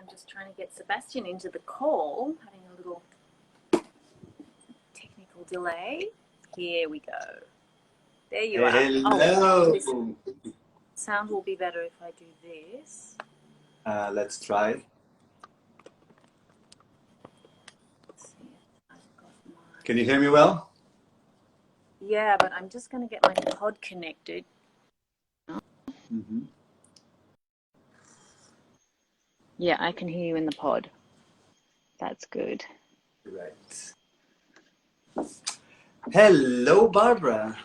I'm just trying to get Sebastian into the call, having a little technical delay. Here we go. There you are. Hello. Oh, sound will be better if I do this. Let's try. Let's see if I've got my... Can you hear me well? Yeah, but I'm just going to get my pod connected. Mm-hmm. Yeah, I can hear you in the pod. That's good. Right. Hello, Barbara.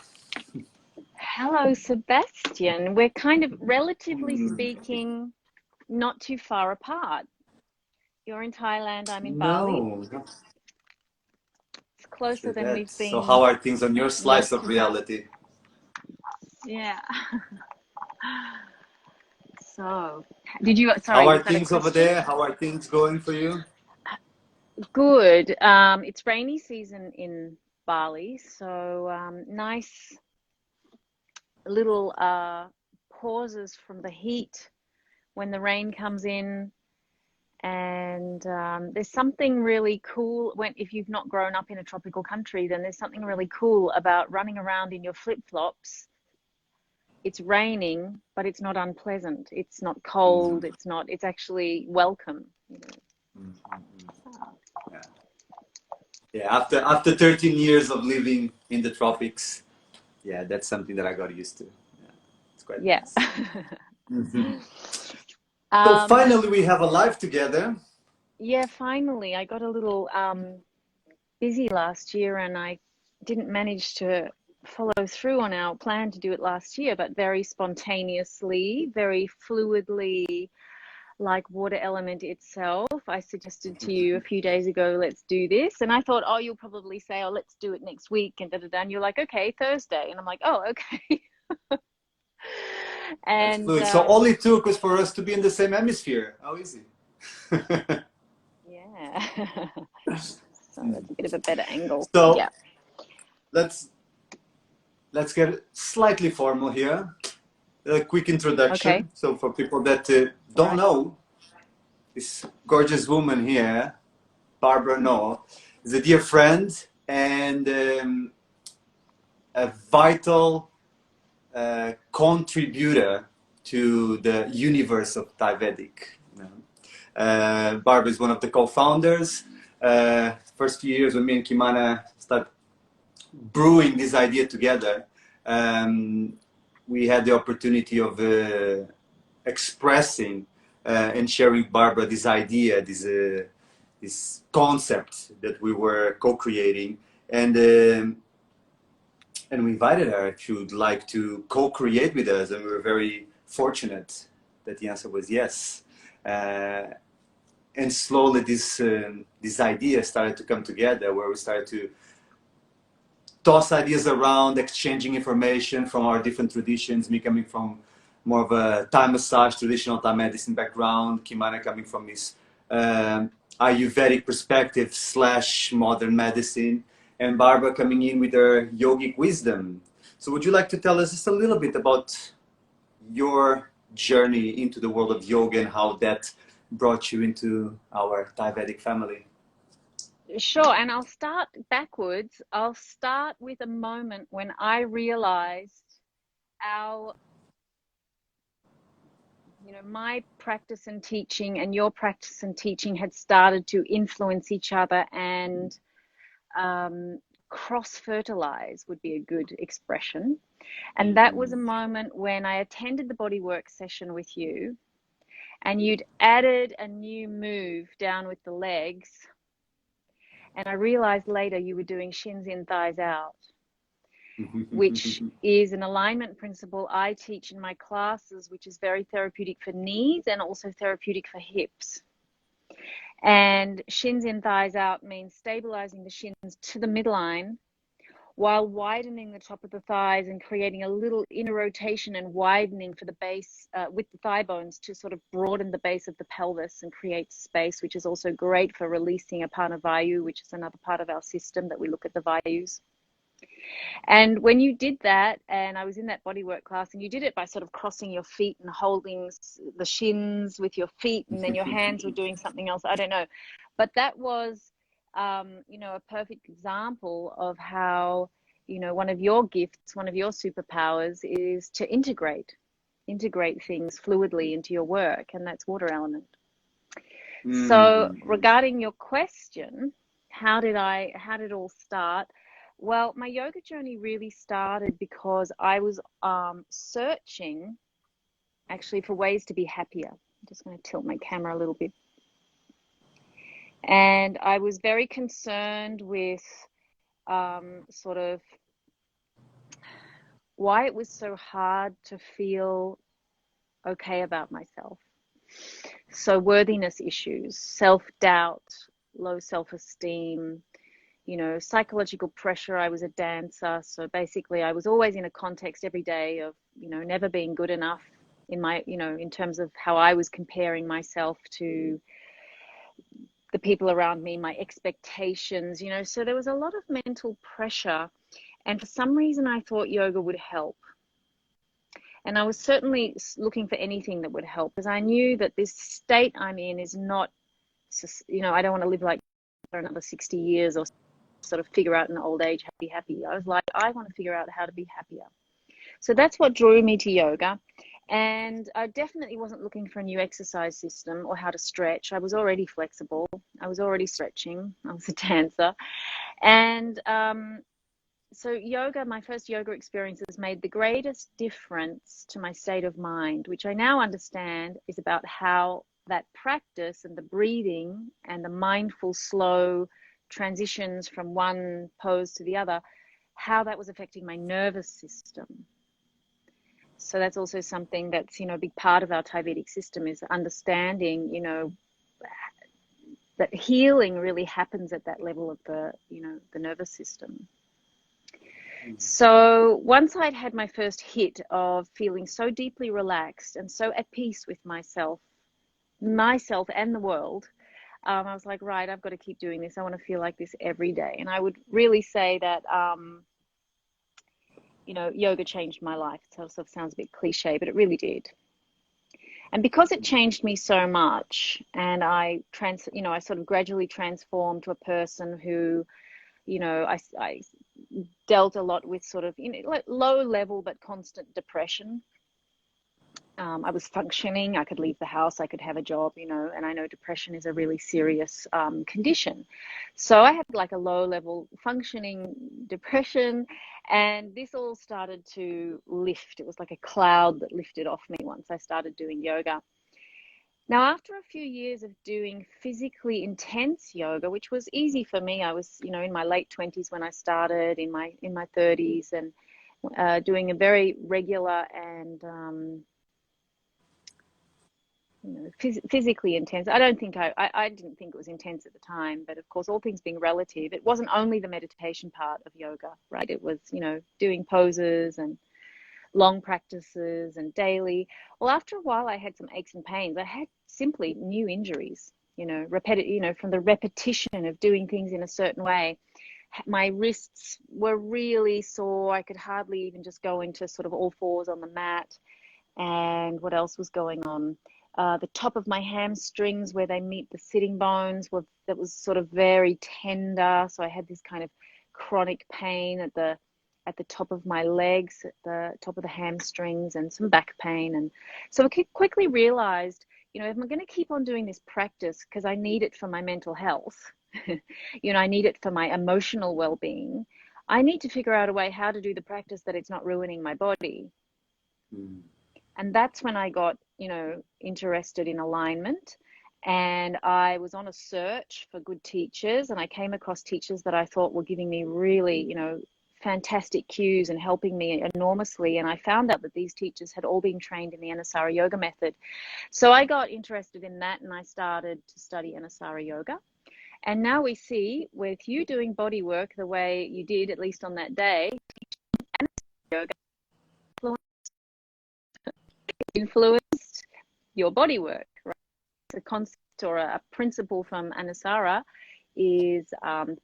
Hello, Sebastian. We're kind of, relatively speaking, not too far apart. You're in Thailand, I'm in Bali. No. It's closer than we've been. So how are things on your slice of reality? Yeah. So, did you, sorry. How are things over there? How are things going for you? Good. It's rainy season in Bali, so nice little pauses from the heat when the rain comes in. And there's something really cool if you've not grown up in a tropical country, then there's something really cool about running around in your flip-flops. It's raining, but it's not unpleasant. It's not cold. It's actually welcome. You know. Yeah, after 13 years of living in the tropics, yeah, that's something that I got used to. Yeah, it's quite nice. So finally we have a live together. Yeah, finally. I got a little busy last year and I didn't manage to follow through on our plan to do it last year, but very spontaneously, very fluidly, like water element itself. I suggested to you a few days ago, let's do this. And I thought, oh, you'll probably say, oh, let's do it next week. And and you're like, okay, Thursday. And I'm like, oh, okay. And so all it took was for us to be in the same hemisphere. How easy. Yeah. So that's a bit of a better angle. So yeah. Let's get slightly formal here. A quick introduction. Okay. So for people that don't know, this gorgeous woman here, Barbra is a dear friend and a vital contributor to the universe of ThaiVedic. Barbra is one of the co-founders. First few years when me and Kimana started brewing this idea together, we had the opportunity of expressing and sharing with Barbra this idea, this concept that we were co-creating, and we invited her if she would like to co-create with us, and we were very fortunate that the answer was yes. And slowly this idea started to come together, where we started to toss ideas around, exchanging information from our different traditions, me coming from more of a Thai massage, traditional Thai medicine background, Kimana coming from this Ayurvedic perspective / modern medicine, and Barbra coming in with her yogic wisdom. So would you like to tell us just a little bit about your journey into the world of yoga and how that brought you into our ThaiVedic family? Sure, and I'll start backwards. I'll start with a moment when I realized my practice and teaching and your practice and teaching had started to influence each other and cross-fertilize would be a good expression. And that was a moment when I attended the bodywork session with you, and you'd added a new move down with the legs. And I realized later you were doing shins in, thighs out, which is an alignment principle I teach in my classes, which is very therapeutic for knees and also therapeutic for hips. And shins in, thighs out means stabilizing the shins to the midline while widening the top of the thighs and creating a little inner rotation and widening for the base with the thigh bones to sort of broaden the base of the pelvis and create space, which is also great for releasing Apana Vayu, which is another part of our system that we look at the Vayus. And when you did that, and I was in that bodywork class, and you did it by sort of crossing your feet and holding the shins with your feet, and then your hands were doing something else. I don't know. But that was, you know, a perfect example of how, you know, one of your gifts, one of your superpowers is to integrate things fluidly into your work, and that's water element. So regarding your question, how did it all start? Well, my yoga journey really started because I was searching actually for ways to be happier. I'm just going to tilt my camera a little bit. And I was very concerned with sort of why it was so hard to feel okay about myself. So worthiness issues, self-doubt, low self-esteem, you know, psychological pressure. I was a dancer, so basically I was always in a context every day of, you know, never being good enough in my, you know, in terms of how I was comparing myself to the people around me, my expectations, you know, so there was a lot of mental pressure. And for some reason I thought yoga would help. And I was certainly looking for anything that would help, because I knew that this state I'm in is not, you know, I don't want to live like for another 60 years or sort of figure out in old age how to be happy. I was like, I want to figure out how to be happier. So that's what drew me to yoga. And I definitely wasn't looking for a new exercise system or how to stretch. I was already flexible. I was already stretching. I was a dancer. And so yoga, my first yoga experiences made the greatest difference to my state of mind, which I now understand is about how that practice and the breathing and the mindful, slow transitions from one pose to the other, how that was affecting my nervous system. So that's also something that's, you know, a big part of our ThaiVedic system, is understanding, you know, that healing really happens at that level of the, you know, the nervous system. So once I'd had my first hit of feeling so deeply relaxed and so at peace with myself and the world, I was like, right, I've got to keep doing this. I want to feel like this every day. And I would really say that, you know, yoga changed my life. It sort of sounds a bit cliche, but it really did. And because it changed me so much, and I sort of gradually transformed to a person who, you know, I dealt a lot with sort of, you know, low level but constant depression. I was functioning. I could leave the house. I could have a job, you know, and I know depression is a really serious condition. So I had like a low level functioning depression, and this all started to lift. It was like a cloud that lifted off me once I started doing yoga. Now, after a few years of doing physically intense yoga, which was easy for me, I was, you know, in my late 20s when I started, in my 30s, and doing a very regular and you know, physically intense. I don't think I didn't think it was intense at the time, but of course, all things being relative, it wasn't only the meditation part of yoga, right? It was, you know, doing poses and long practices and daily. Well, after a while, I had some aches and pains. I had simply new injuries, you know, from the repetition of doing things in a certain way. My wrists were really sore. I could hardly even just go into sort of all fours on the mat. And what else was going on? The top of my hamstrings, where they meet the sitting bones, that was sort of very tender. So I had this kind of chronic pain at the top of my legs, at the top of the hamstrings, and some back pain. And so I quickly realized, you know, if I'm going to keep on doing this practice, because I need it for my mental health, you know, I need it for my emotional well-being, I need to figure out a way how to do the practice that it's not ruining my body. And that's when I got, you know, interested in alignment. And I was on a search for good teachers, and I came across teachers that I thought were giving me really, you know, fantastic cues and helping me enormously. And I found out that these teachers had all been trained in the Anusara yoga method. So I got interested in that, and I started to study Anusara yoga. And now we see, with you doing body work the way you did, at least on that day, yoga influenced your body work, right? It's a concept or a principle from Anusara is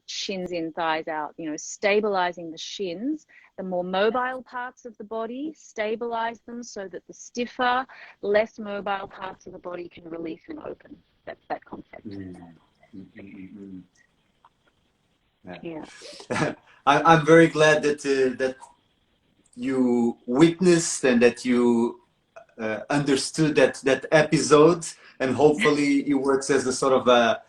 shins in, thighs out, you know, stabilizing the shins, the more mobile parts of the body, stabilize them so that the stiffer, less mobile parts of the body can release and open. That's that concept. Yeah. I'm very glad that that you witnessed and that you understood that episode, and hopefully it works as a sort of a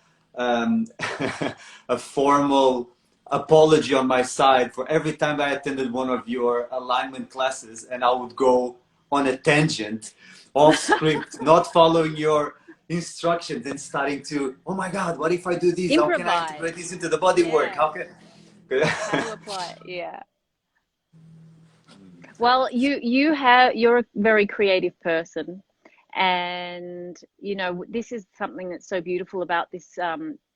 a formal apology on my side for every time I attended one of your alignment classes and I would go on a tangent off script, not following your instructions and starting to, oh my God, what if I do this? How can I Improvise. integrate this into the body work? How can how to apply it? Yeah. Well, you're a very creative person, and you know this is something that's so beautiful about this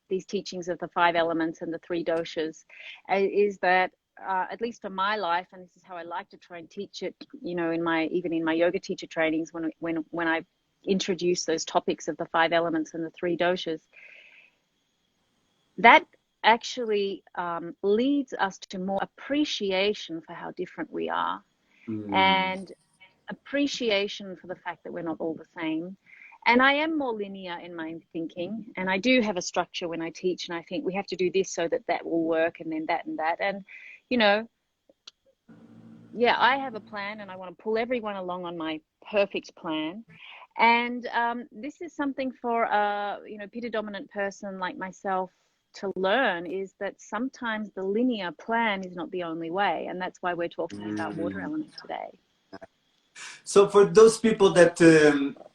these teachings of the 5 elements and the 3 doshas, is that at least for my life, and this is how I like to try and teach it, you know, even in my yoga teacher trainings, when I introduce those topics of the 5 elements and the 3 doshas, that actually leads us to more appreciation for how different we are, and appreciation for the fact that we're not all the same. And I am more linear in my thinking, and I do have a structure when I teach, and I think we have to do this so that that will work, and then that and that. And, you know, yeah, I have a plan, and I want to pull everyone along on my perfect plan. And this is something for a, you know, Pitta dominant person like myself to learn, is that sometimes the linear plan is not the only way. And that's why we're talking about water element today. So for those people that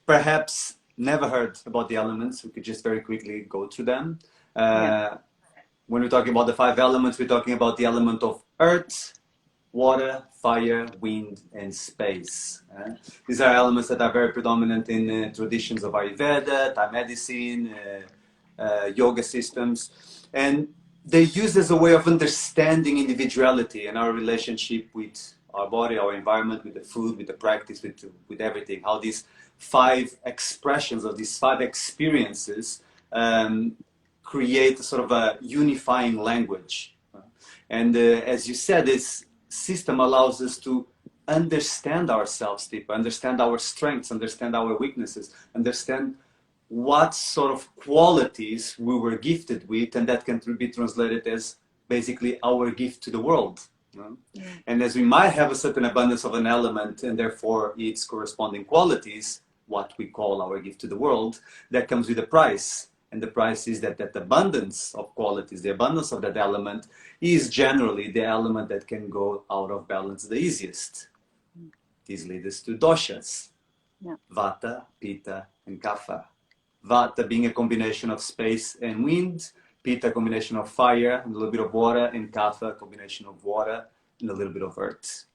perhaps never heard about the elements, we could just very quickly go through them. When we're talking about the 5 elements, we're talking about the element of earth, water, fire, wind, and space. These are elements that are very predominant in traditions of Ayurveda, Thai medicine, yoga systems, and they're used as a way of understanding individuality and our relationship with our body, our environment, with the food, with the practice, with everything. How these 5 expressions or these 5 experiences create a sort of a unifying language. And as you said, this system allows us to understand ourselves deeper, understand our strengths, understand our weaknesses, understand what sort of qualities we were gifted with, and that can be translated as basically our gift to the world. And as we might have a certain abundance of an element and therefore its corresponding qualities, what we call our gift to the world, that comes with a price. And the price is that that abundance of qualities, the abundance of that element, is generally the element that can go out of balance the easiest. This leads us to doshas, vata, pitta, and kapha. Vata being a combination of space and wind, pitta a combination of fire and a little bit of water, and kapha a combination of water and a little bit of earth.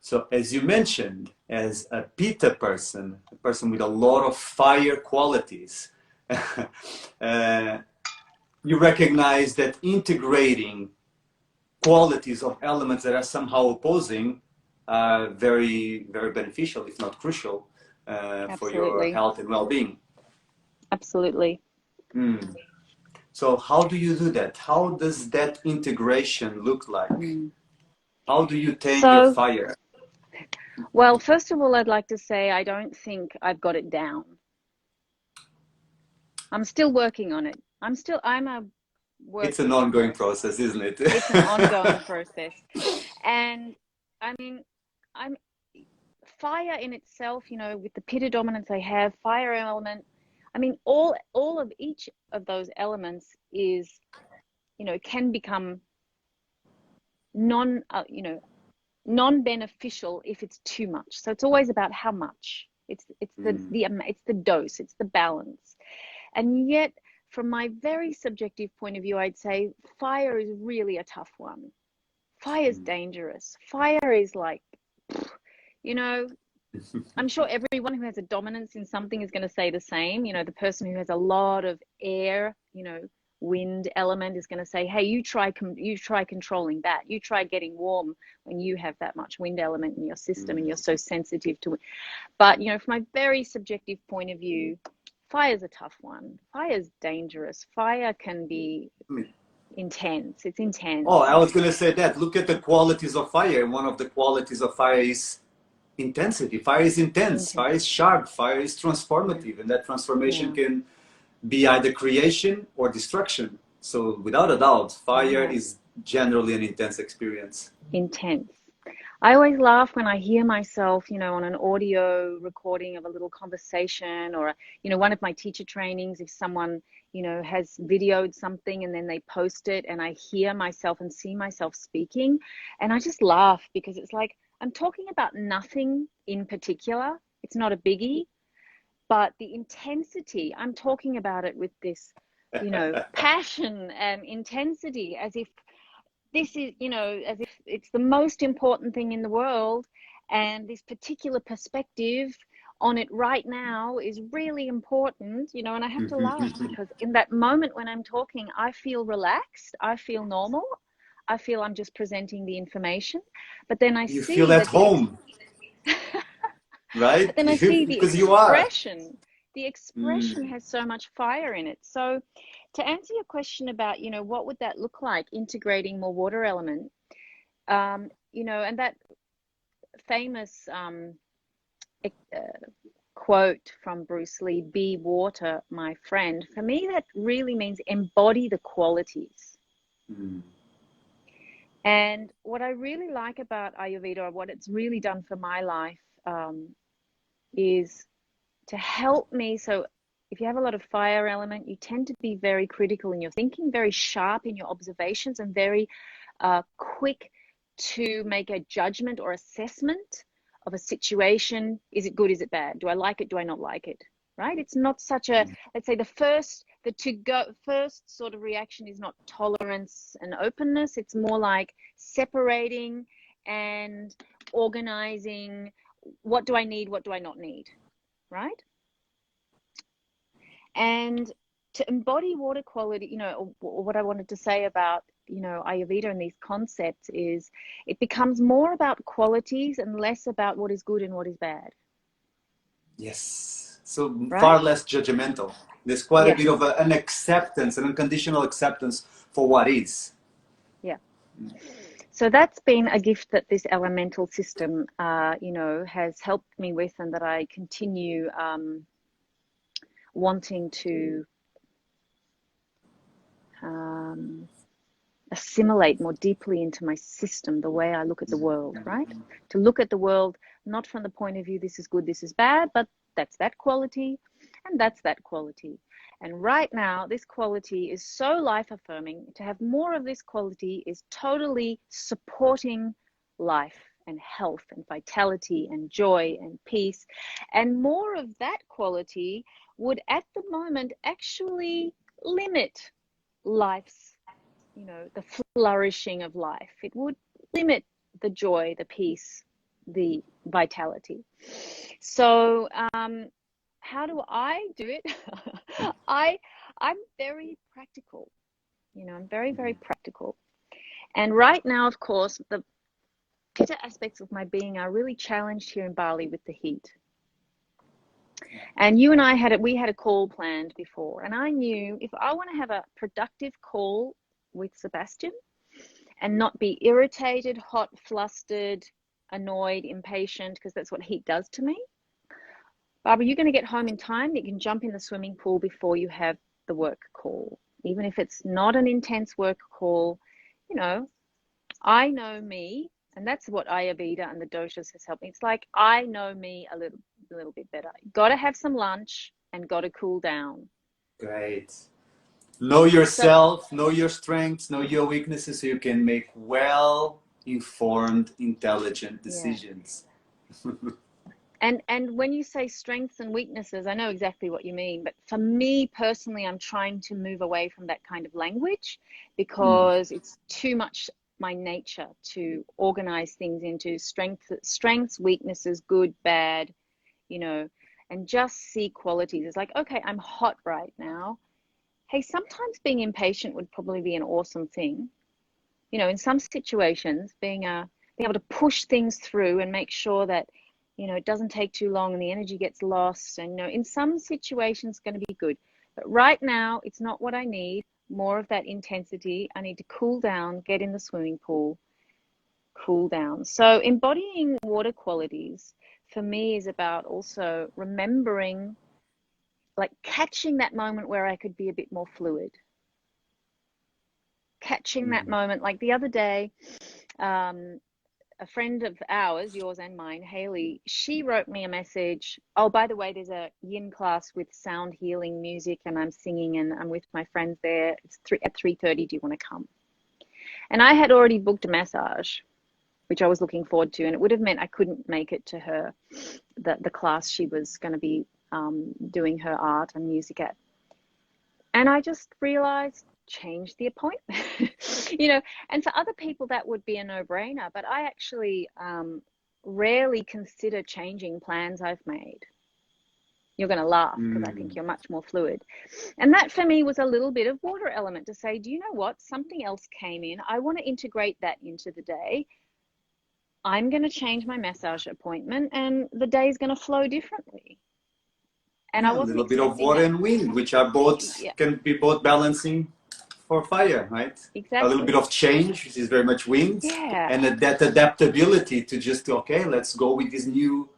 So as you mentioned, as a pitta person, a person with a lot of fire qualities, you recognize that integrating qualities of elements that are somehow opposing are very, very beneficial, if not crucial, for your health and well-being. Absolutely. So how do you do that? How does that integration look like? How do you tame your fire? Well, first of all, I'd like to say I don't think I've got it down. I'm still working on it. I'm a work. It's an ongoing process, isn't it? It's an ongoing process. And I mean, fire in itself, you know, with the pitta dominance I have, fire element, I mean, all of each of those elements is, you know, can become non-beneficial if it's too much. So it's always about how much. It's the dose, it's the balance. And yet, from my very subjective point of view, I'd say fire is really a tough one. Fire is dangerous. Fire is like, you know, I'm sure everyone who has a dominance in something is going to say the same. You know, the person who has a lot of air, you know, wind element is going to say, hey, you try controlling that. You try getting warm when you have that much wind element in your system and you're so sensitive to it. But, you know, from my very subjective point of view, fire's a tough one. Fire's dangerous. Fire can be intense. It's intense. Oh, I was going to say that. Look at the qualities of fire. One of the qualities of fire is intensity. Fire is intense. Fire is sharp. Fire is transformative. And that transformation can be either creation or destruction. So without a doubt, fire is generally an intense experience. Intense. I always laugh when I hear myself, you know, on an audio recording of a little conversation, or, you know, one of my teacher trainings, if someone, you know, has videoed something and then they post it and I hear myself and see myself speaking, and I just laugh because it's like, I'm talking about nothing in particular. It's not a biggie, but the intensity, I'm talking about it with this, you know, passion and intensity, as if this is, you know, as if it's the most important thing in the world, and this particular perspective on it right now is really important, you know, and I have to laugh because in that moment when I'm talking, I feel relaxed, I feel normal, I feel I'm just presenting the information, but then you feel at home, right? But then I see because you are. The expression has so much fire in it. So to answer your question about, you know, what would that look like, integrating more water element, you know, and that famous quote from Bruce Lee, "Be water, my friend," for me, that really means embody the qualities. And what I really like about Ayurveda, or what it's really done for my life, is to help me. So if you have a lot of fire element, you tend to be very critical in your thinking, very sharp in your observations, and very quick to make a judgment or assessment of a situation. Is it good? Is it bad? Do I like it? Do I not like it? Right? It's not such a, let's say the first sort of reaction is not tolerance and openness. It's more like separating and organizing. What do I need? What do I not need? Right? And to embody water quality, you know, or what I wanted to say about, you know, Ayurveda and these concepts is it becomes more about qualities and less about what is good and what is bad. Yes. So far less judgmental. There's quite a bit of an acceptance, an unconditional acceptance for what is. Yeah. So that's been a gift that this elemental system, you know, has helped me with, and that I continue wanting to assimilate more deeply into my system, the way I look at the world, right? To look at the world not from the point of view, this is good, this is bad, but that's that quality and that's that quality. And right now, this quality is so life-affirming. To have more of this quality is totally supporting life and health and vitality and joy and peace. And more of that quality would, at the moment, actually limit life's, you know, the flourishing of life. It would limit the joy, the peace, the vitality. So how do I do it? I'm very practical, you know, I'm very, very practical. And right now, of course, the Pitta aspects of my being are really challenged here in Bali with the heat. And you and I we had a call planned before, and I knew if I want to have a productive call with Sebastian and not be irritated, hot, flustered, annoyed, impatient, because that's what heat does to me. Barbara, you're going to get home in time. You can jump in the swimming pool before you have the work call. Even if it's not an intense work call, you know, I know me, and that's what Ayurveda and the doshas has helped me. It's like I know me a little bit better. Got to have some lunch and got to cool down. Great. Know yourself, know your strengths, know your weaknesses, so you can make well-informed, intelligent decisions. Yeah. And when you say strengths and weaknesses, I know exactly what you mean. But for me personally, I'm trying to move away from that kind of language because it's too much my nature to organize things into strengths, weaknesses, good, bad, you know, and just see qualities. It's like, okay, I'm hot right now. Hey, sometimes being impatient would probably be an awesome thing. You know, in some situations, being able to push things through and make sure that You know, it doesn't take too long and the energy gets lost. And, you know, in some situations, it's going to be good. But right now, it's not what I need. More of that intensity. I need to cool down, get in the swimming pool, cool down. So embodying water qualities for me is about also remembering, like catching that moment where I could be a bit more fluid. Catching that moment. Like the other day, a friend of ours, yours and mine, Haley, she wrote me a message. Oh, by the way, there's a yin class with sound healing music and I'm singing and I'm with my friends there. It's at 3:30. Do you want to come? And I had already booked a massage, which I was looking forward to. And it would have meant I couldn't make it to her, the class she was going to be doing her art and music at. And I just realized, change the appointment. You know, and for other people that would be a no-brainer, but I actually rarely consider changing plans I've made. You're going to laugh because I think you're much more fluid. And that for me was a little bit of water element to say, do you know what? Something else came in. I want to integrate that into the day. I'm going to change my massage appointment and the day is going to flow differently. And I wasn't a little bit of water and wind, which are both can be both balancing for fire, right? Exactly. A little bit of change, which is very much wind, and that adaptability to just okay, let's go with this new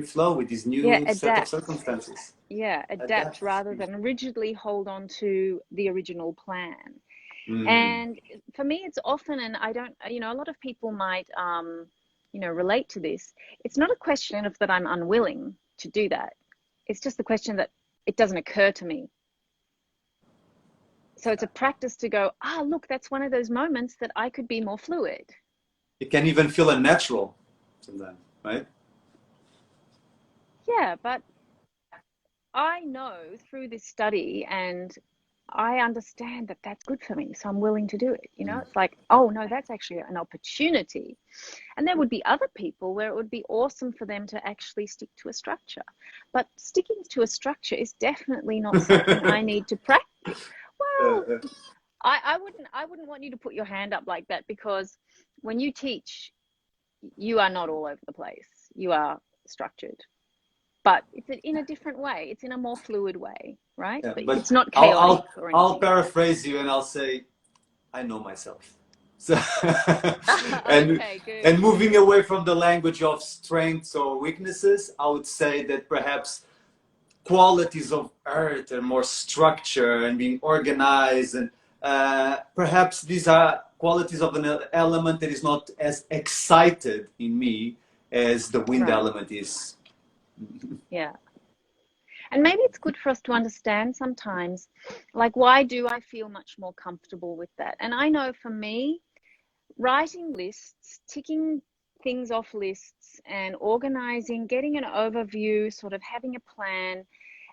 flow, with this new set of circumstances. Adapt rather than rigidly hold on to the original plan. And for me, it's often, and I don't, you know, a lot of people might, you know, relate to this. It's not a question of that I'm unwilling to do that. It's just the question that it doesn't occur to me. So it's a practice to go, look, that's one of those moments that I could be more fluid. It can even feel unnatural sometimes, right? Yeah, but I know through this study and I understand that that's good for me. So I'm willing to do it. You know, it's like, oh no, that's actually an opportunity. And there would be other people where it would be awesome for them to actually stick to a structure. But sticking to a structure is definitely not something I need to practice. Well, I wouldn't want you to put your hand up like that, because when you teach, you are not all over the place. You are structured. But it's in a different way. It's in a more fluid way, right? Yeah, but it's not chaotic or anything. I'll paraphrase you and I'll say, I know myself. So Okay, good. And moving away from the language of strengths or weaknesses, I would say that perhaps qualities of earth and more structure and being organized, and perhaps these are qualities of an element that is not as excited in me as the wind element is. Yeah. And maybe it's good for us to understand sometimes, like, why do I feel much more comfortable with that? And I know for me, writing lists, ticking things off lists and organizing, getting an overview, sort of having a plan,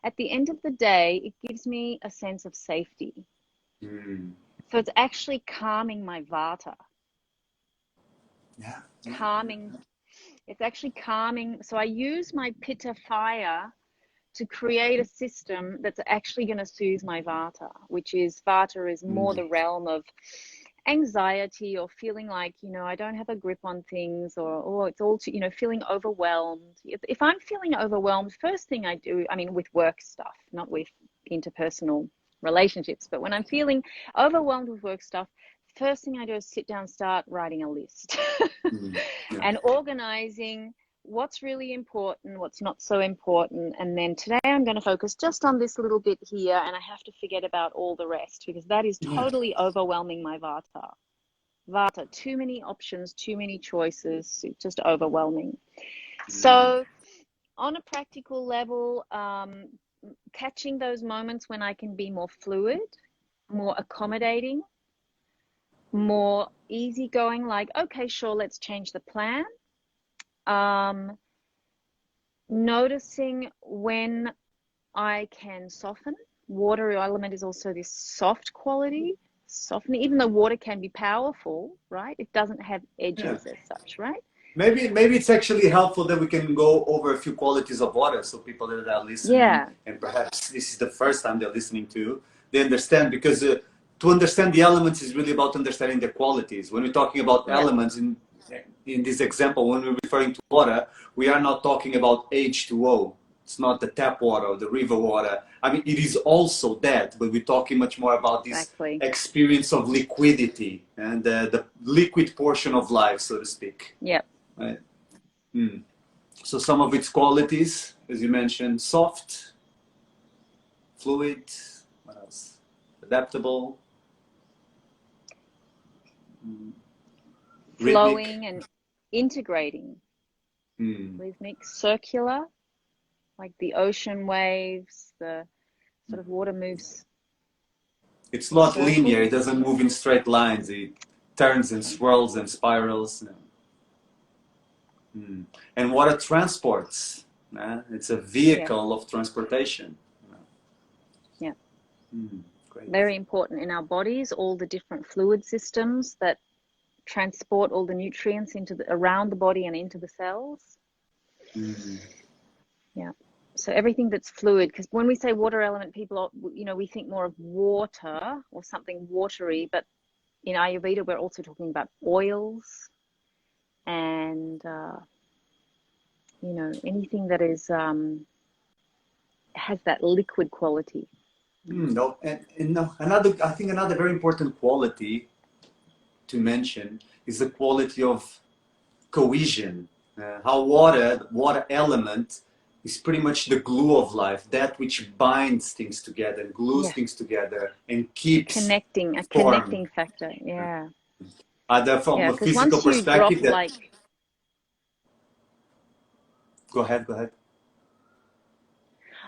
at the end of the day, it gives me a sense of safety. So it's actually calming my vata. Calming. It's actually calming. So I use my pitta fire to create a system that's actually going to soothe my vata, which is, vata is more the realm of anxiety or feeling like, you know, I don't have a grip on things, or it's all too, you know, feeling overwhelmed. If I'm feeling overwhelmed, first thing I do, I mean, with work stuff, not with interpersonal relationships, but when I'm feeling overwhelmed with work stuff, first thing I do is sit down, start writing a list and organizing what's really important, what's not so important. And then today I'm going to focus just on this little bit here, and I have to forget about all the rest, because that is totally overwhelming my vata. Vata, too many options, too many choices, just overwhelming. So on a practical level, catching those moments when I can be more fluid, more accommodating, more easygoing, like, okay, sure, let's change the plan. Noticing when I can soften. Water element is also this soft quality, softening, even though water can be powerful, right? It doesn't have edges as such, right? Maybe it's actually helpful that we can go over a few qualities of water, so people that are listening, and perhaps this is the first time they're listening to, they understand, because to understand the elements is really about understanding the qualities. When we're talking about elements, in this example, when we're referring to water, we are not talking about H2O. It's not the tap water or the river water. I mean, it is also that, but we're talking much more about this experience of liquidity and the liquid portion of life, so to speak. Yep. Right? Mm. So some of its qualities, as you mentioned, soft, fluid, what else? Adaptable. Flowing and integrating. Mm. Rhythmic, circular, like the ocean waves, the sort of water moves. It's not linear, it doesn't move in straight lines, it turns and swirls and spirals. Mm. And water transports, it's a vehicle of transportation. Yeah. Great. Very important in our bodies, all the different fluid systems that transport all the nutrients into around the body and into the cells. Yeah. So everything that's fluid, because when we say water element, people, we think more of water or something watery, but in Ayurveda, we're also talking about oils and, anything that is, has that liquid quality. No, and no, I think another very important quality to mention is the quality of cohesion. How water element is pretty much the glue of life, that which binds things together, glues things together, and keeps a connecting factor. Yeah. Either from a physical perspective. Go ahead.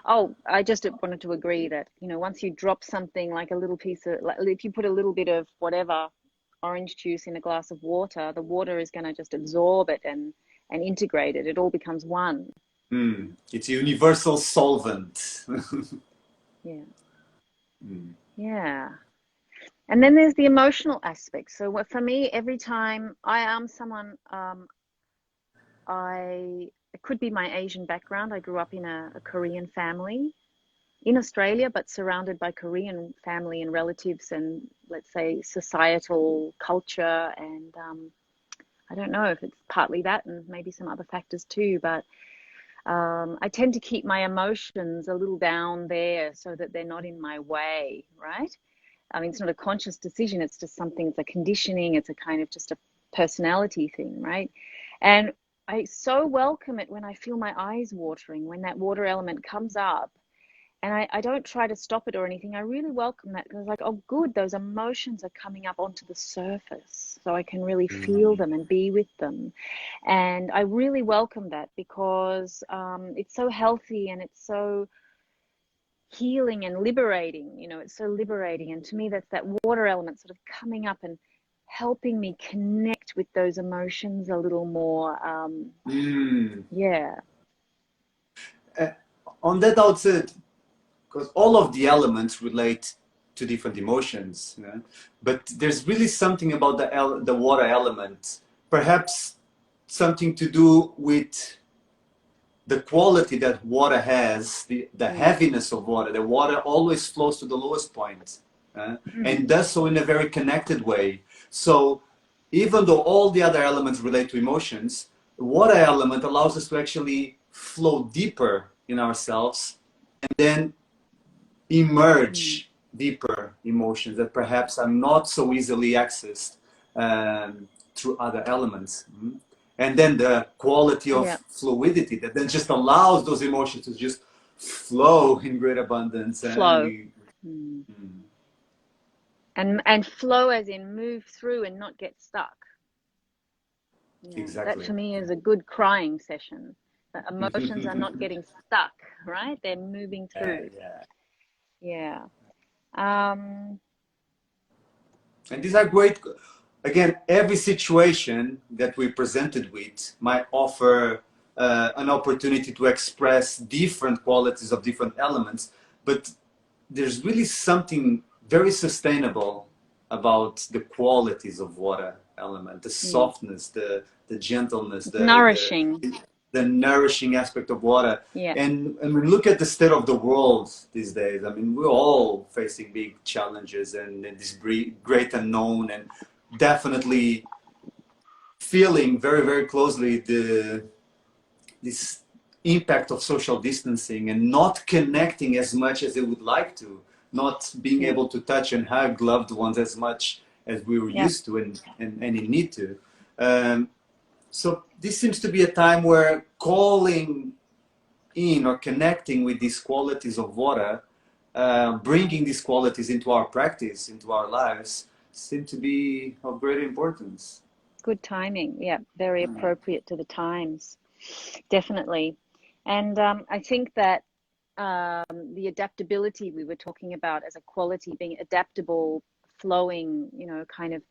Oh, I just wanted to agree that, once you drop something like a little piece of, like if you put a little bit of whatever orange juice in a glass of water, the water is going to just absorb it and integrate it. It all becomes one. It's a universal solvent. Yeah. Yeah. And then there's the emotional aspect. So for me, every time I am someone, it could be my Asian background. I grew up in a Korean family in Australia, but surrounded by Korean family and relatives and, let's say, societal culture. And I don't know if it's partly that and maybe some other factors too, but I tend to keep my emotions a little down there so that they're not in my way, right? I mean, it's not a conscious decision. It's just something, it's a conditioning. It's a kind of just a personality thing, right? And I so welcome it when I feel my eyes watering, when that water element comes up. And I don't try to stop it or anything. I really welcome that because, like, oh, good, those emotions are coming up onto the surface so I can really feel them and be with them. And I really welcome that because it's so healthy and it's so healing and liberating. It's so liberating. And to me, that's that water element sort of coming up and helping me connect with those emotions a little more. Yeah. On that outset, because all of the elements relate to different emotions, but there's really something about the water element, perhaps something to do with the quality that water has, the heaviness of water. The water always flows to the lowest point, and does so in a very connected way. So even though all the other elements relate to emotions, the water element allows us to actually flow deeper in ourselves and then emerge deeper emotions that perhaps are not so easily accessed through other elements. And then the quality of fluidity that then just allows those emotions to just flow in great abundance. Flow. And flow as in move through and not get stuck. Exactly. That for me is a good crying session. The emotions are not getting stuck, right? They're moving through. Yeah. And these are great. Again, every situation that we're presented with might offer an opportunity to express different qualities of different elements, but there's really something very sustainable about the qualities of water element, the softness, the gentleness, the nourishing aspect of water. And when we look at the state of the world these days, I mean, we're all facing big challenges and this great unknown, and definitely feeling very, very closely this impact of social distancing and not connecting as much as they would like to, not being able to touch and hug loved ones as much as we were used to and in need to. So this seems to be a time where calling in or connecting with these qualities of water, bringing these qualities into our practice, into our lives, seem to be of great importance. Good timing. Yeah, very appropriate to the times. Definitely. And I think that the adaptability we were talking about as a quality, being adaptable, flowing, you know, kind of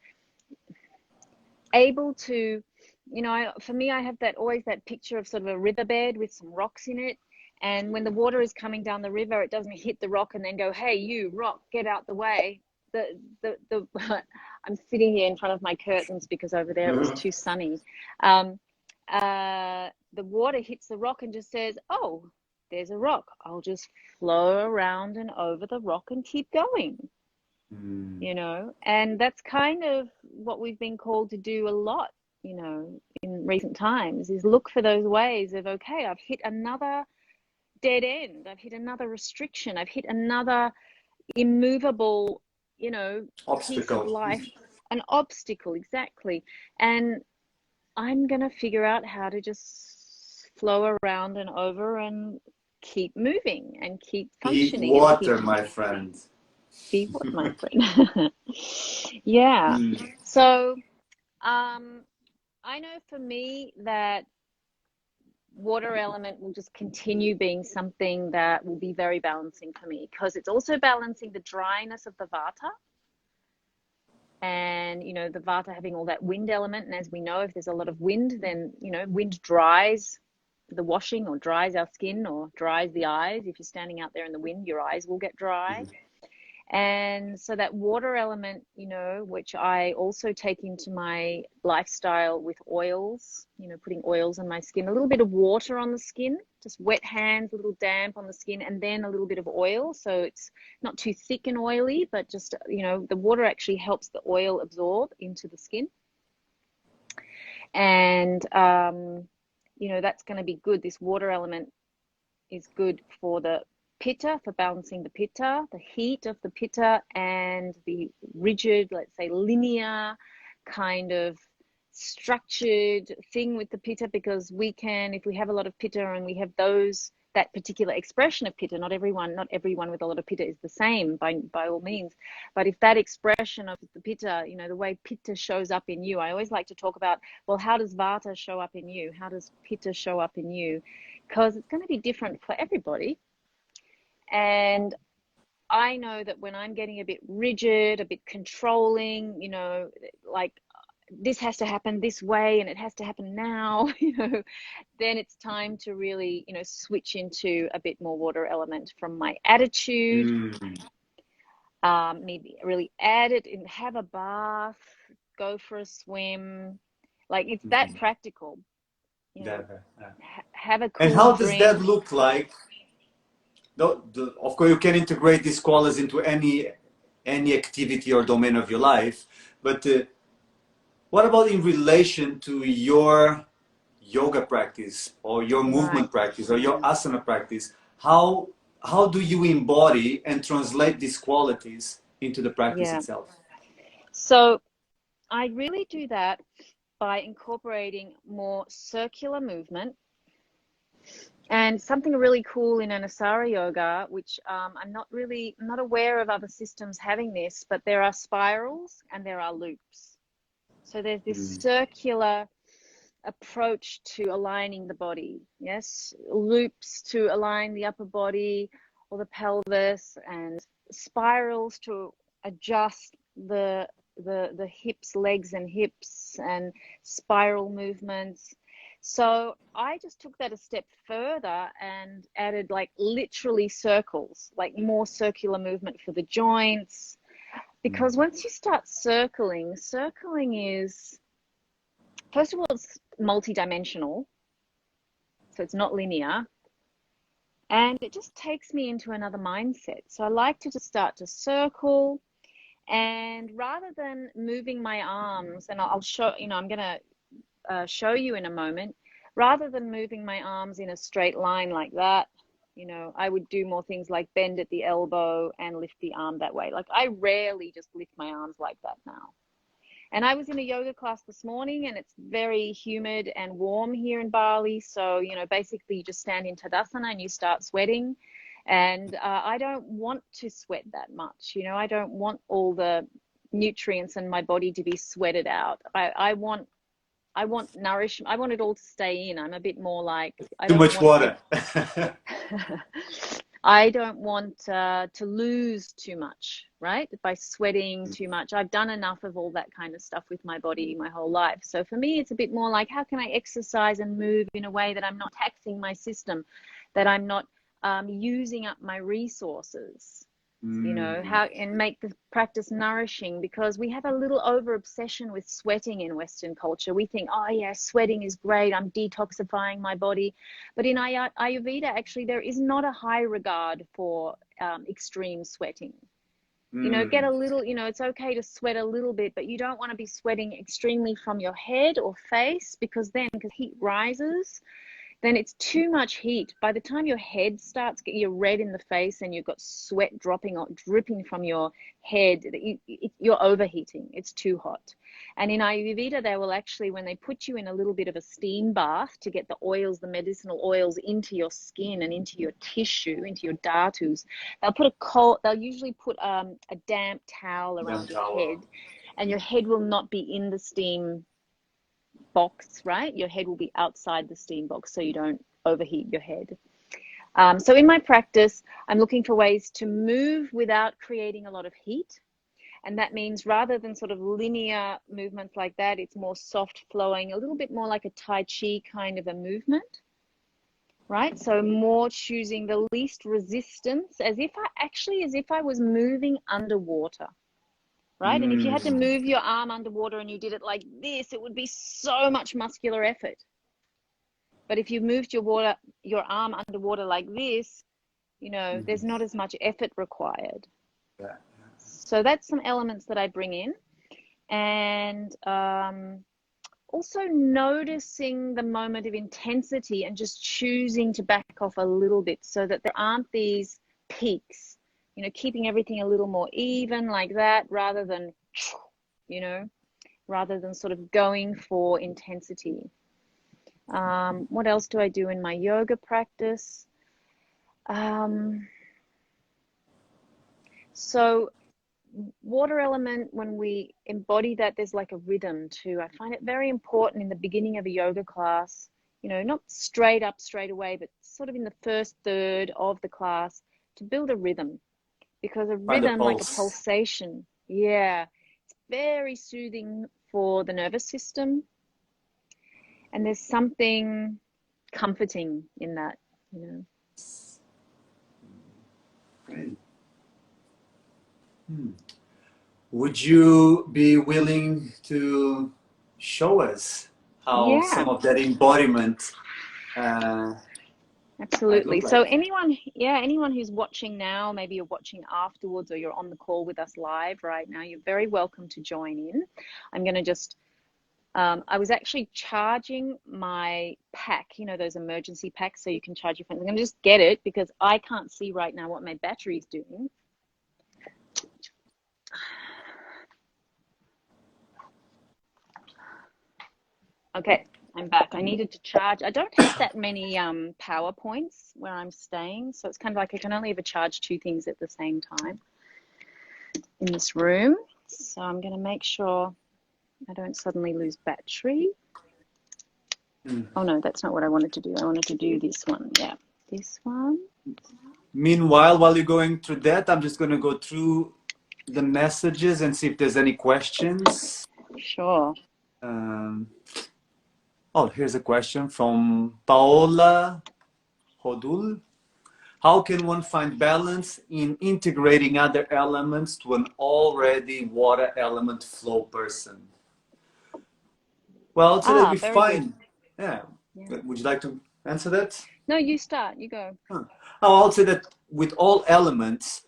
able to, you know, for me, I have that always that picture of sort of a riverbed with some rocks in it. And when the water is coming down the river, it doesn't hit the rock and then go, hey, you rock, get out the way. I'm sitting here in front of my curtains because over there it was too sunny. The water hits the rock and just says, oh, there's a rock. I'll just flow around and over the rock and keep going. You know, and that's kind of what we've been called to do a lot, you know, in recent times, is look for those ways of, okay, I've hit another dead end. I've hit another restriction. I've hit another immovable, you know, piece of life, an obstacle, exactly. And I'm going to figure out how to just flow around and over and keep moving and keep functioning. Be water, my friend. Be what, my friend? Yeah. So I know for me that water element will just continue being something that will be very balancing for me, because it's also balancing the dryness of the vata. And, you know, the vata having all that wind element. And as we know, if there's a lot of wind, then, you know, wind dries the washing or dries our skin or dries the eyes. If you're standing out there in the wind, your eyes will get dry. And so that water element, you know, which I also take into my lifestyle with oils, you know, putting oils on my skin, a little bit of water on the skin, just wet hands, a little damp on the skin, and then a little bit of oil. So it's not too thick and oily, but just, you know, the water actually helps the oil absorb into the skin. And, you know, that's going to be good. This water element is good for the pitta, for balancing the pitta, the heat of the pitta, and the rigid, let's say linear kind of structured thing with the pitta, because we can, if we have a lot of pitta and we have that particular expression of pitta, not everyone with a lot of pitta is the same by all means, but if that expression of the pitta, you know, the way pitta shows up in you, I always like to talk about, well, how does vata show up in you? How does pitta show up in you? Because it's going to be different for everybody. And I know that when I'm getting a bit rigid, a bit controlling, you know, like this has to happen this way and it has to happen now, you know, then it's time to really, you know, switch into a bit more water element from my attitude. Maybe really add it and have a bath, go for a swim. Like it's that practical. You know, have a cool And how does drink. that look like? Of course, you can integrate these qualities into any activity or domain of your life, but what about in relation to your yoga practice or your movement practice or your asana practice? How do you embody and translate these qualities into the practice itself? So I really do that by incorporating more circular movement. And something really cool in Anusara yoga, which I'm not aware of other systems having this, but there are spirals and there are loops. So there's this circular approach to aligning the body. Yes, loops to align the upper body or the pelvis, and spirals to adjust the hips, legs and hips, and spiral movements. So I just took that a step further and added like literally circles, like more circular movement for the joints. Because once you start circling is, first of all, it's multidimensional. So it's not linear. And it just takes me into another mindset. So I like to just start to circle. And rather than moving my arms, and I'll show, you know, I'm going to show you in a moment, rather than moving my arms in a straight line like that, you know, I would do more things like bend at the elbow and lift the arm that way. Like I rarely just lift my arms like that now. And I was in a yoga class this morning, and it's very humid and warm here in Bali. So, you know, basically you just stand in Tadasana and you start sweating. And I don't want to sweat that much. You know, I don't want all the nutrients in my body to be sweated out. I want nourishment. I want it all to stay in. I'm a bit more like, I Too don't much want water. I don't want to lose too much, right? By sweating too much. I've done enough of all that kind of stuff with my body my whole life. So for me, it's a bit more like, how can I exercise and move in a way that I'm not taxing my system, that I'm not using up my resources? You know, how, and make the practice nourishing, because we have a little over obsession with sweating in Western culture. We think, oh yeah, sweating is great, I'm detoxifying my body. But in Ayurveda, actually, there is not a high regard for extreme sweating. You know, get a little, you know, it's okay to sweat a little bit, but you don't want to be sweating extremely from your head or face, because heat rises, then it's too much heat. By the time your head starts, you're red in the face and you've got sweat dripping from your head, you're overheating. It's too hot. And in Ayurveda, they will actually, when they put you in a little bit of a steam bath to get the oils, the medicinal oils into your skin and into your tissue, into your dhatus, they'll usually put a damp towel around your head, and your head will not be in the steam box, right? Your head will be outside the steam box so you don't overheat your head. So in my practice, I'm looking for ways to move without creating a lot of heat. And that means rather than sort of linear movements like that, it's more soft flowing, a little bit more like a Tai Chi kind of a movement, right? So more choosing the least resistance, as if I was moving underwater. Right? And if you had to move your arm underwater and you did it like this, it would be so much muscular effort. But if you moved your arm underwater like this, you know, there's not as much effort required. Yeah. So that's some elements that I bring in. And also noticing the moment of intensity and just choosing to back off a little bit so that there aren't these peaks. You know, keeping everything a little more even like that, rather than, you know, rather than sort of going for intensity. What else do I do in my yoga practice? So water element, when we embody that, there's like a rhythm too. I find it very important in the beginning of a yoga class, you know, not straight up straight away, but sort of in the first third of the class, to build a rhythm. Because a rhythm, like a pulsation, yeah, it's very soothing for the nervous system. And there's something comforting in that, you know. Great. Would you be willing to show us how some of that embodiment Absolutely. like? So anyone who's watching now, maybe you're watching afterwards or you're on the call with us live right now, you're very welcome to join in. I'm going to just, I was actually charging my pack, you know, those emergency packs so you can charge your phone. I'm going to just get it because I can't see right now what my battery's doing. Okay, I'm back. I needed to charge. I don't have that many power points where I'm staying, so it's kind of like I can only ever charge two things at the same time in this room. So I'm going to make sure I don't suddenly lose battery. Oh no, that's not what I wanted to do. I wanted to do this one. Yeah, this one. Meanwhile, while you're going through that, I'm just going to go through the messages and see if there's any questions. Sure. Oh, here's a question from Paola Hodul. How can one find balance in integrating other elements to an already water element flow person? Well, I'd say that we find, yeah. Would you like to answer that? No, you start, you go. Oh, I'll say that with all elements,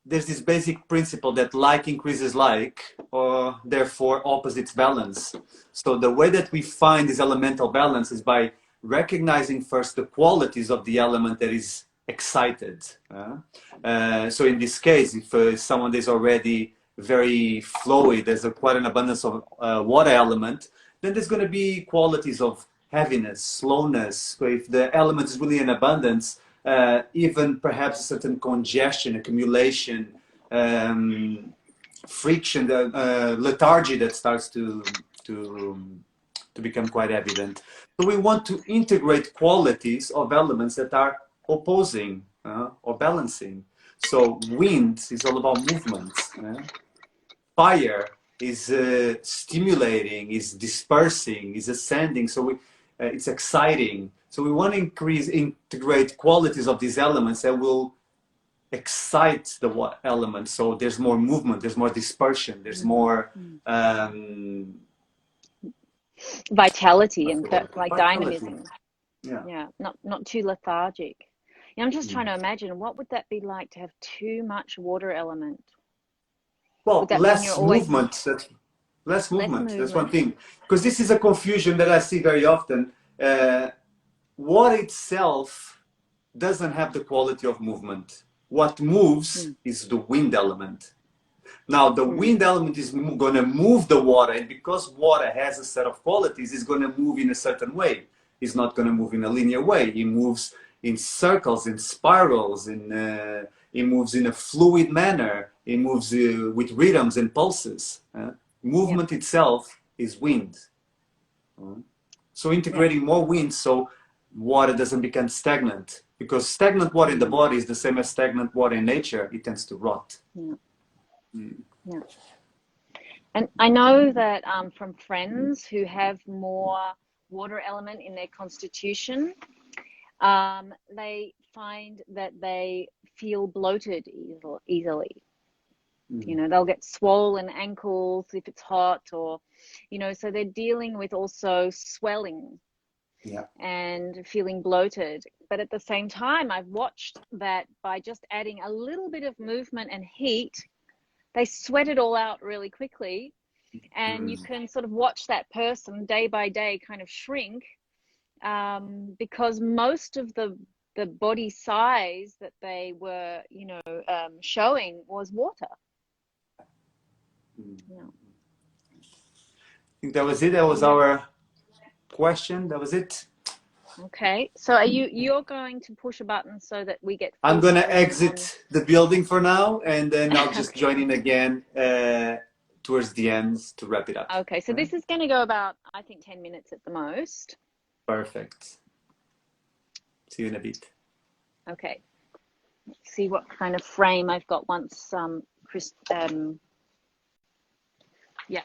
there's this basic principle that like increases like, or therefore opposites balance. So the way that we find this elemental balance is by recognizing first the qualities of the element that is excited. So in this case, if someone is already very flowy, there's quite an abundance of water element, then there's going to be qualities of heaviness, slowness. So if the element is really in abundance, even perhaps a certain congestion, accumulation, friction, lethargy that starts to become quite evident. So we want to integrate qualities of elements that are opposing or balancing. So wind is all about movement. Fire is stimulating, is dispersing, is ascending. So it's exciting. So we want to integrate qualities of these elements that will excite the element. So there's more movement, there's more dispersion, there's more vitality and like vitality. dynamism. Yeah. Not too lethargic. I'm just trying to imagine, what would that be like to have too much water element? Well, less movement. Less movement. That's one thing. Because this is a confusion that I see very often. Water itself doesn't have the quality of movement. What moves is the wind element. Now, the wind element is going to move the water, and because water has a set of qualities, it's going to move in a certain way. It's not going to move in a linear way. It moves in circles, in spirals, it moves in a fluid manner. It moves with rhythms and pulses. Movement itself is wind. So integrating more wind so water doesn't become stagnant. Because stagnant water in the body is the same as stagnant water in nature. It tends to rot. Yeah. And I know that from friends who have more water element in their constitution, they find that they feel bloated easily. They'll get swollen ankles if it's hot, or, so they're dealing with also swelling and feeling bloated. But at the same time, I've watched that by just adding a little bit of movement and heat, they sweat it all out really quickly. And you can sort of watch that person day by day kind of shrink, because most of the body size that they were, showing was water. I think that was it. That was our question. That was it. Okay. So you're going to push a button so that we get... I'm going to exit the building for now, and then I'll just join in again towards the end to wrap it up. Okay. So this is going to go about, I think, 10 minutes at the most. Perfect. See you in a bit. Okay. Let's see what kind of frame I've got once Chris... yeah.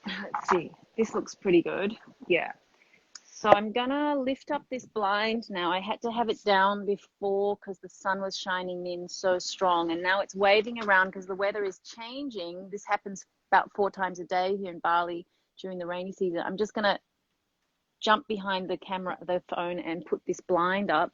Let's see. This looks pretty good. Yeah. So I'm gonna lift up this blind now. I had to have it down before because the sun was shining in so strong, and now it's waving around because the weather is changing. This happens about 4 times a day here in Bali during the rainy season. I'm just gonna jump behind the phone and put this blind up.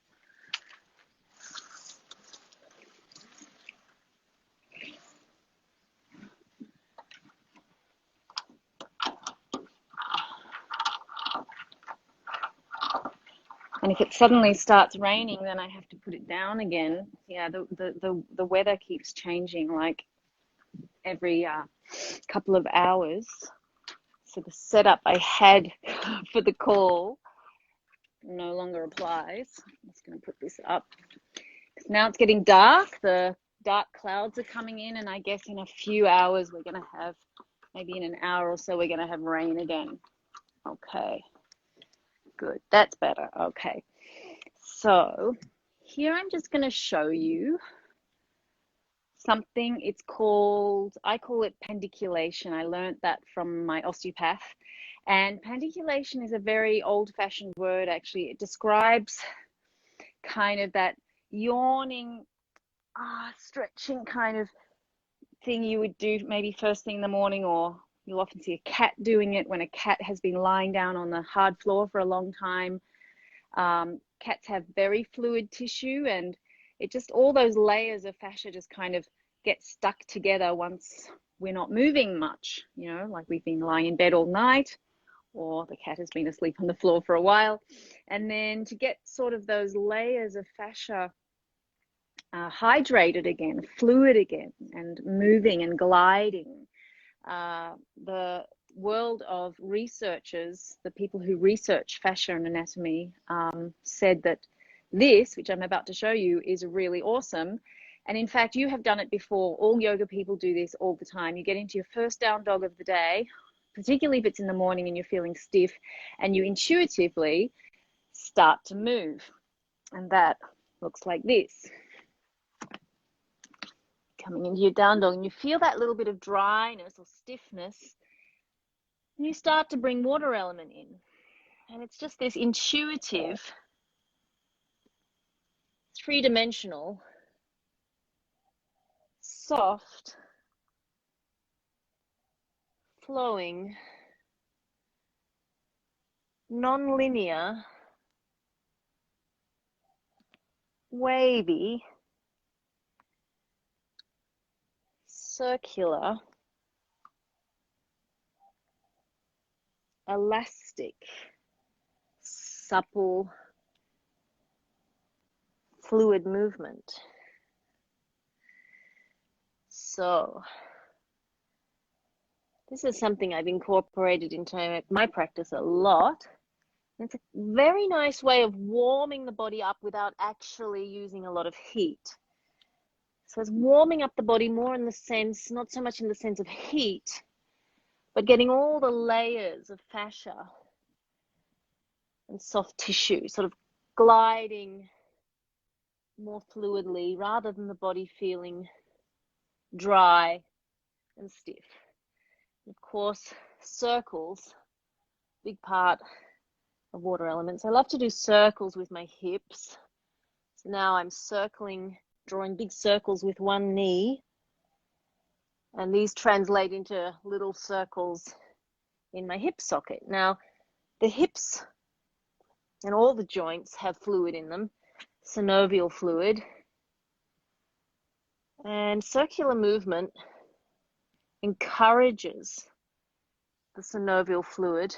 And if it suddenly starts raining, then I have to put it down again. Yeah, the weather keeps changing like every couple of hours. So the setup I had for the call no longer applies. I'm just going to put this up. Now it's getting dark. The dark clouds are coming in, and I guess in a few hours we're going to have, maybe in an hour or so, we're going to have rain again. Okay. Good, that's better. Okay, so here I'm just going to show you something. It's called, I call it pandiculation. I learned that from my osteopath. And pandiculation is a very old-fashioned word, actually. It describes kind of that yawning, stretching kind of thing you would do maybe first thing in the morning, or you'll often see a cat doing it when a cat has been lying down on the hard floor for a long time. Cats have very fluid tissue, and it just, all those layers of fascia just kind of get stuck together once we're not moving much, you know, like we've been lying in bed all night, or the cat has been asleep on the floor for a while. And then to get sort of those layers of fascia hydrated again, fluid again, and moving and gliding. The world of researchers, the people who research fascia and anatomy, said that this, which I'm about to show you, is really awesome. And in fact, you have done it before. All yoga people do this all the time. You get into your first down dog of the day, particularly if it's in the morning and you're feeling stiff, and you intuitively start to move. And that looks like this. Coming into your down dog, and you feel that little bit of dryness or stiffness, and you start to bring water element in. And it's just this intuitive, three-dimensional, soft, flowing, non-linear, wavy, circular, elastic, supple, fluid movement. So this is something I've incorporated into my practice a lot. It's a very nice way of warming the body up without actually using a lot of heat. So it's warming up the body more in the sense, not so much in the sense of heat, but getting all the layers of fascia and soft tissue sort of gliding more fluidly rather than the body feeling dry and stiff. Of course, circles, big part of water elements. I love to do circles with my hips. So now I'm circling, drawing big circles with one knee, and these translate into little circles in my hip socket. Now, the hips and all the joints have fluid in them, synovial fluid, and circular movement encourages the synovial fluid,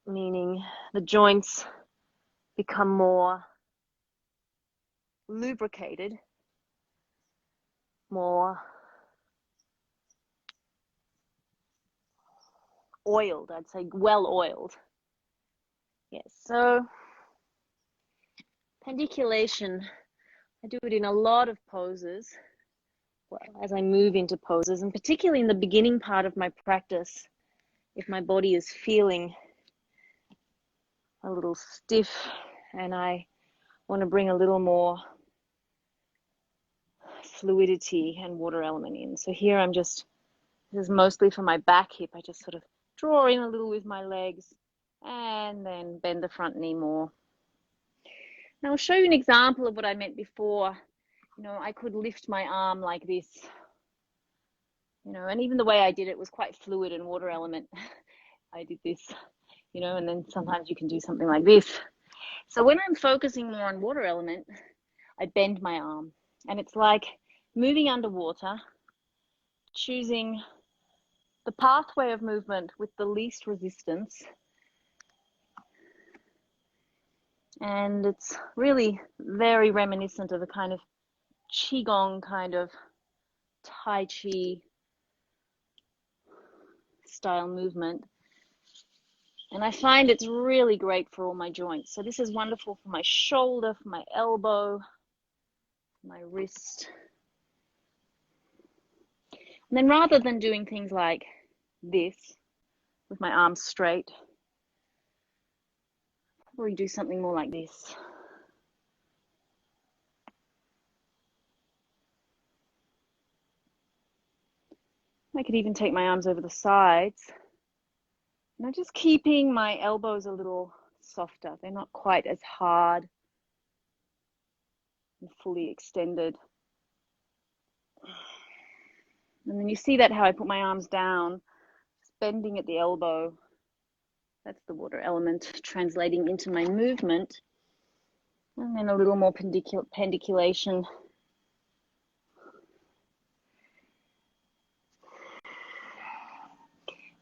meaning the joints become more lubricated, more oiled, I'd say well oiled. Yes, so pandiculation, I do it in a lot of poses, well, as I move into poses, and particularly in the beginning part of my practice, if my body is feeling a little stiff and I want to bring a little more fluidity and water element in. So here I'm just, this is mostly for my back hip, I just sort of draw in a little with my legs and then bend the front knee more. Now I'll show you an example of what I meant before. You know, I could lift my arm like this, you know, and even the way I did it was quite fluid and water element. I did this, you know, and then sometimes you can do something like this. So when I'm focusing more on water element, I bend my arm, and it's like moving underwater, choosing the pathway of movement with the least resistance. And it's really very reminiscent of a kind of Qigong kind of Tai Chi style movement. And I find it's really great for all my joints. So this is wonderful for my shoulder, for my elbow, my wrist. And then rather than doing things like this with my arms straight, probably do something more like this. I could even take my arms over the sides. And I'm just keeping my elbows a little softer. They're not quite as hard and fully extended. And then you see that how I put my arms down, just bending at the elbow. That's the water element translating into my movement. And then a little more pandiculation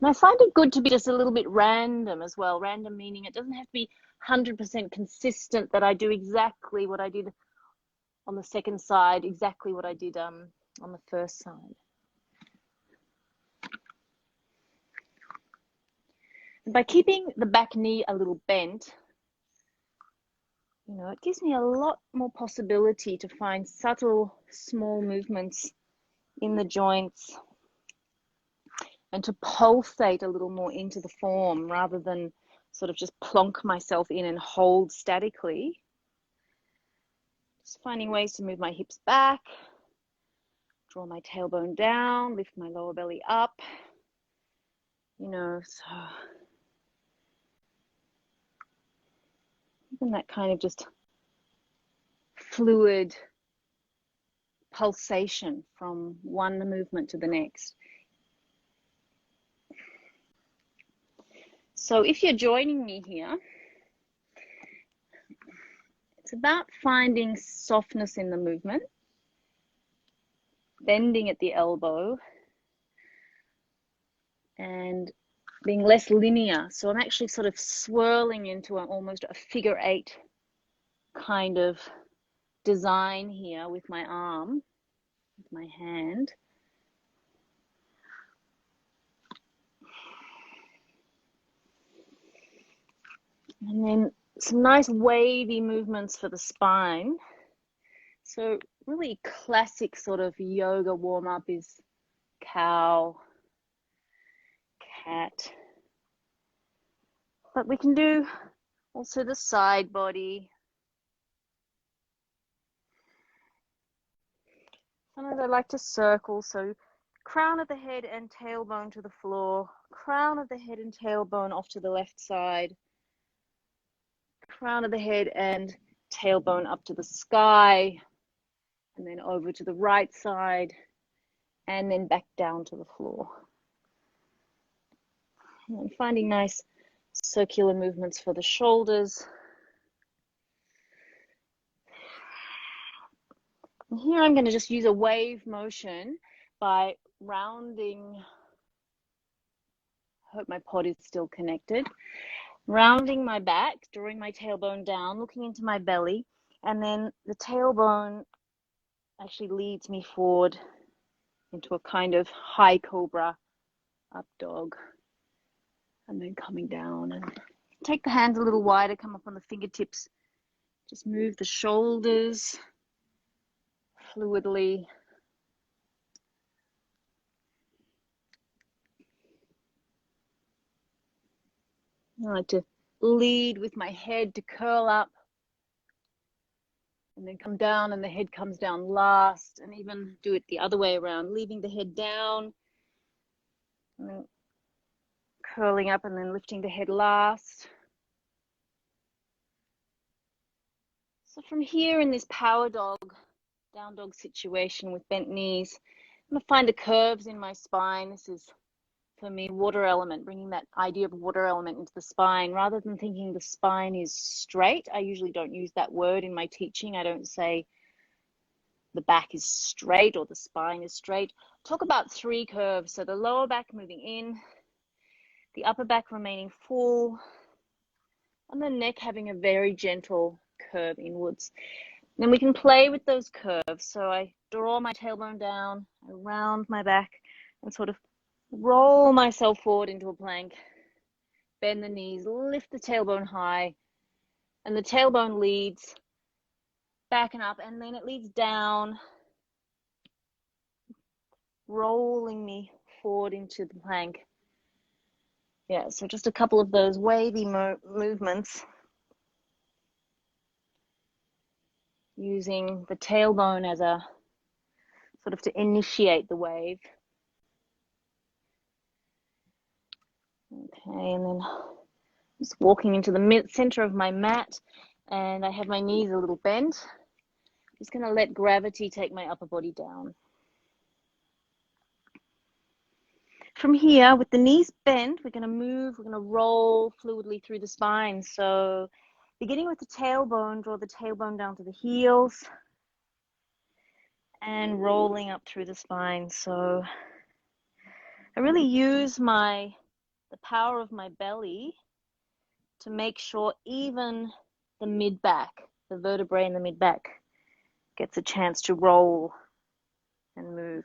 And I find it good to be just a little bit random as well. Random meaning it doesn't have to be 100% consistent that I do exactly what I did on the second side, exactly what I did on the first side. And by keeping the back knee a little bent, you know, it gives me a lot more possibility to find subtle, small movements in the joints and to pulsate a little more into the form rather than sort of just plonk myself in and hold statically. Just finding ways to move my hips back, draw my tailbone down, lift my lower belly up, you know, so even that kind of just fluid pulsation from one movement to the next. So if you're joining me here, it's about finding softness in the movement, bending at the elbow, and being less linear. So I'm actually sort of swirling into almost a figure 8 kind of design here with my arm, with my hand. And then some nice wavy movements for the spine. So really classic sort of yoga warm-up is cow, cat. But we can do also the side body. Sometimes I like to circle, so crown of the head and tailbone to the floor, crown of the head and tailbone off to the left side, crown of the head and tailbone up to the sky, and then over to the right side, and then back down to the floor. And finding nice circular movements for the shoulders. And here I'm going to just use a wave motion by rounding, I hope my pod is still connected, rounding my back, drawing my tailbone down, looking into my belly, and then the tailbone actually leads me forward into a kind of high cobra, up dog, and then coming down. And take the hands a little wider, come up on the fingertips, just move the shoulders fluidly. I like to lead with my head to curl up and then come down, and the head comes down last, and even do it the other way around, leaving the head down and then curling up and then lifting the head last. So from here in this power dog, down dog situation with bent knees, I'm going to find the curves in my spine. This is, for me, water element, bringing that idea of water element into the spine. Rather than thinking the spine is straight, I usually don't use that word in my teaching. I don't say the back is straight or the spine is straight. Talk about 3 curves. So the lower back moving in, the upper back remaining full, and the neck having a very gentle curve inwards. Then we can play with those curves. So I draw my tailbone down, I round my back, and sort of roll myself forward into a plank, bend the knees, lift the tailbone high, and the tailbone leads back and up, and then it leads down, rolling me forward into the plank. Yeah, so just a couple of those wavy movements using the tailbone as a sort of to initiate the wave. Okay, and then just walking into the center of my mat, and I have my knees a little bent. Just going to let gravity take my upper body down. From here, with the knees bent, we're going to move, we're going to roll fluidly through the spine. So beginning with the tailbone, draw the tailbone down to the heels and rolling up through the spine. So I really use my the power of my belly to make sure even the mid-back, the vertebrae in the mid-back, gets a chance to roll and move.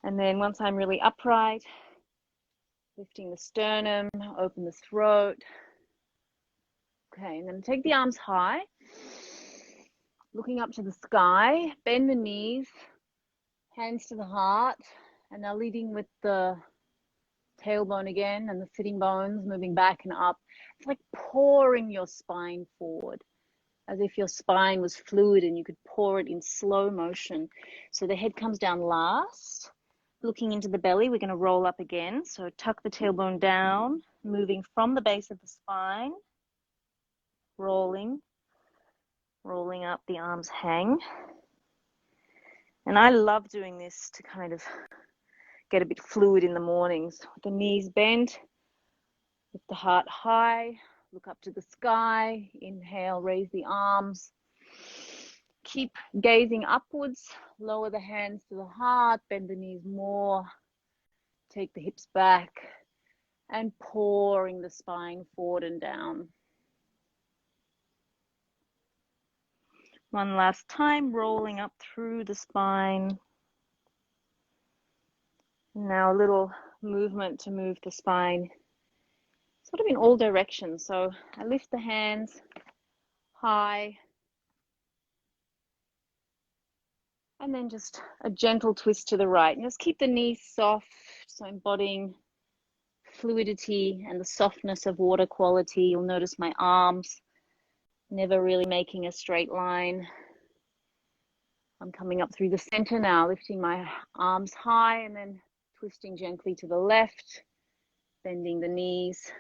And then once I'm really upright, lifting the sternum, open the throat. Okay, and then take the arms high, looking up to the sky, bend the knees, hands to the heart, and now leading with the tailbone again and the sitting bones moving back and up. It's like pouring your spine forward, as if your spine was fluid and you could pour it in slow motion. So the head comes down last. Looking into the belly, we're going to roll up again. So tuck the tailbone down, moving from the base of the spine, rolling up, the arms hang. And I love doing this to kind of get a bit fluid in the mornings. With the knees bent, with the heart high, look up to the sky, inhale, raise the arms. Keep gazing upwards, lower the hands to the heart, bend the knees more, take the hips back, and pouring the spine forward and down. One last time, rolling up through the spine. Now a little movement to move the spine sort of in all directions. So I lift the hands high, and then just a gentle twist to the right. And just keep the knees soft, so embodying fluidity and the softness of water quality. You'll notice my arms never really making a straight line. I'm coming up through the center now, lifting my arms high and then twisting gently to the left, bending the knees.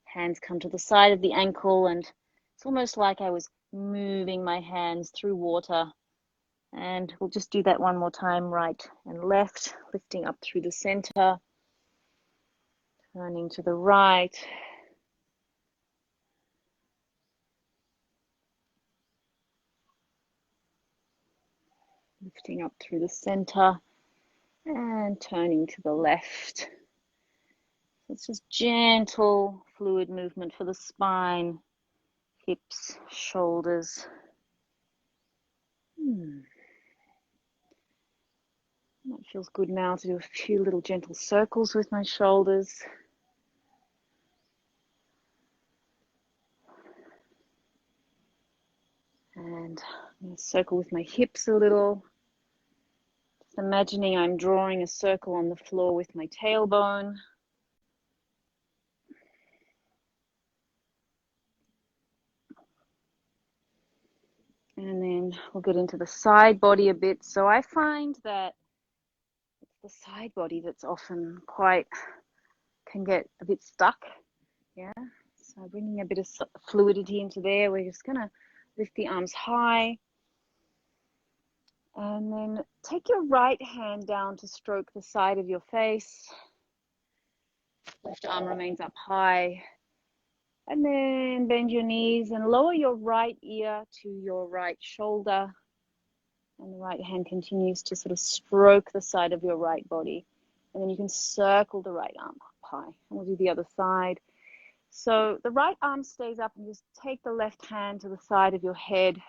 Hands come to the side of the ankle, and it's almost like I was moving my hands through water. And we'll just do that one more time, right and left, lifting up through the center, turning to the right, lifting up through the center, and turning to the left. It's just gentle, fluid movement for the spine, hips, shoulders. That feels good now to do a few little gentle circles with my shoulders. And I'm going to circle with my hips a little. Just imagining I'm drawing a circle on the floor with my tailbone. And then we'll get into the side body a bit. So I find that it's the side body that's often can get a bit stuck. Yeah. So bringing a bit of fluidity into there. We're just going to lift the arms high. And then take your right hand down to stroke the side of your face. Left arm remains up high. And then bend your knees and lower your right ear to your right shoulder. And the right hand continues to sort of stroke the side of your right body. And then you can circle the right arm up high. And we'll do the other side. So the right arm stays up, and just take the left hand to the side of your head.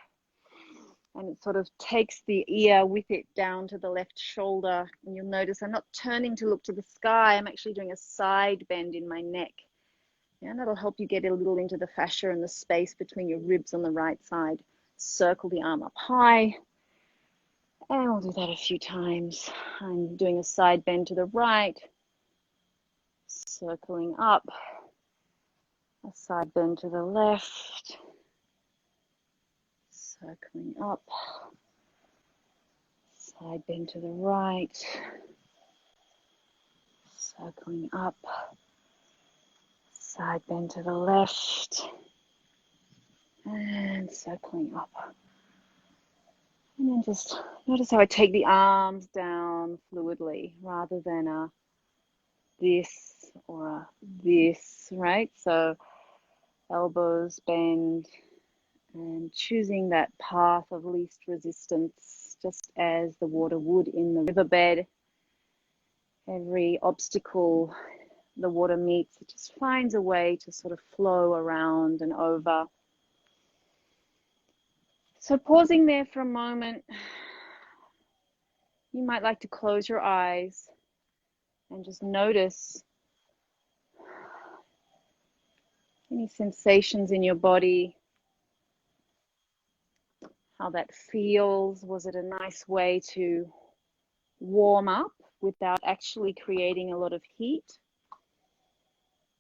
And it sort of takes the ear with it down to the left shoulder. And you'll notice I'm not turning to look to the sky. I'm actually doing a side bend in my neck. Yeah, that'll help you get a little into the fascia and the space between your ribs on the right side. Circle the arm up high. And we'll do that a few times. I'm doing a side bend to the right. Circling up. A side bend to the left. Circling up. Side bend to the right. Circling up. Side bend to the left. And circling up. And then just notice how I take the arms down fluidly rather than a this or a this, right? So elbows bend and choosing that path of least resistance, just as the water would in the riverbed. Every obstacle the water meets, it just finds a way to sort of flow around and over. So pausing there for a moment, you might like to close your eyes and just notice any sensations in your body, how that feels. Was it a nice way to warm up without actually creating a lot of heat?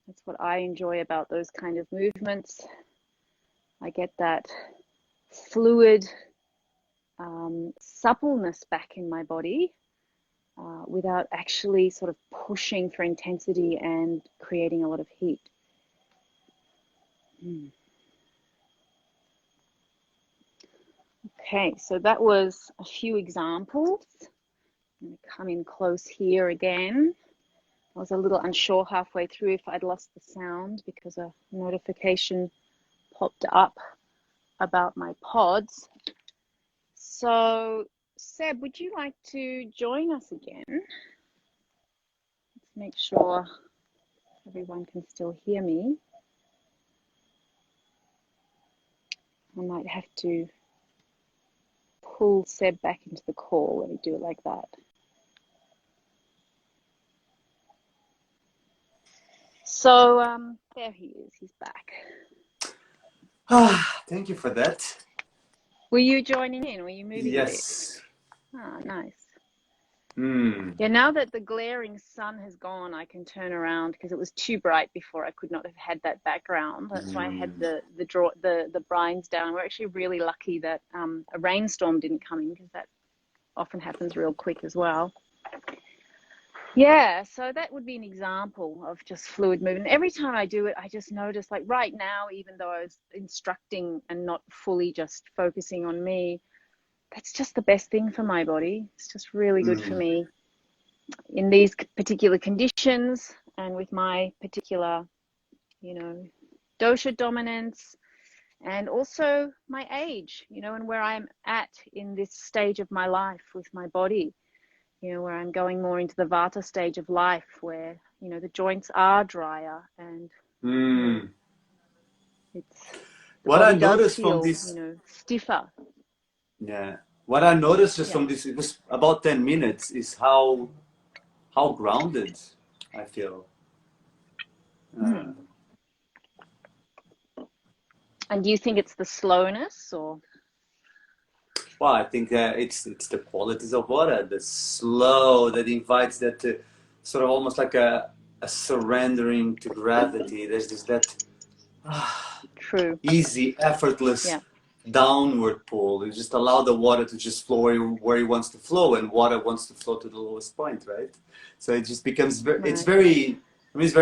That's what I enjoy about those kind of movements. I get that fluid suppleness back in my body without actually sort of pushing for intensity and creating a lot of heat. Okay, so that was a few examples. I'm going to come in close here again. I was a little unsure halfway through if I'd lost the sound because a notification popped up about my pods. So, Seb, would you like to join us again? Let's make sure everyone can still hear me. I might have to pull Seb back into the call. Let me do it like that. So there he is. He's back. Thank you for that. Were you joining in? Were you moving a bit? Yes. Ah, nice. Yeah, now that the glaring sun has gone, I can turn around because it was too bright before. I could not have had that background. That's why I had the blinds down. We're actually really lucky that a rainstorm didn't come in because that often happens real quick as well. Yeah, so that would be an example of just fluid movement. Every time I do it, I just notice, like right now, even though I was instructing and not fully just focusing on me, that's just the best thing for my body. It's just really good for me in these particular conditions and with my particular, dosha dominance and also my age, and where I'm at in this stage of my life with my body. Where I'm going more into the vata stage of life where, the joints are drier and it's the What I body does noticed from feel, this, stiffer. yeah, what I noticed just from this, it was about 10 minutes, is how grounded I feel. And do you think it's the slowness or? Well, I think it's the qualities of water, the slow that invites that sort of almost like a surrendering to gravity. There's just that True. easy, effortless downward pull. You just allow the water to just flow where it wants to flow, and water wants to flow to the lowest point, right? So it just becomes it's very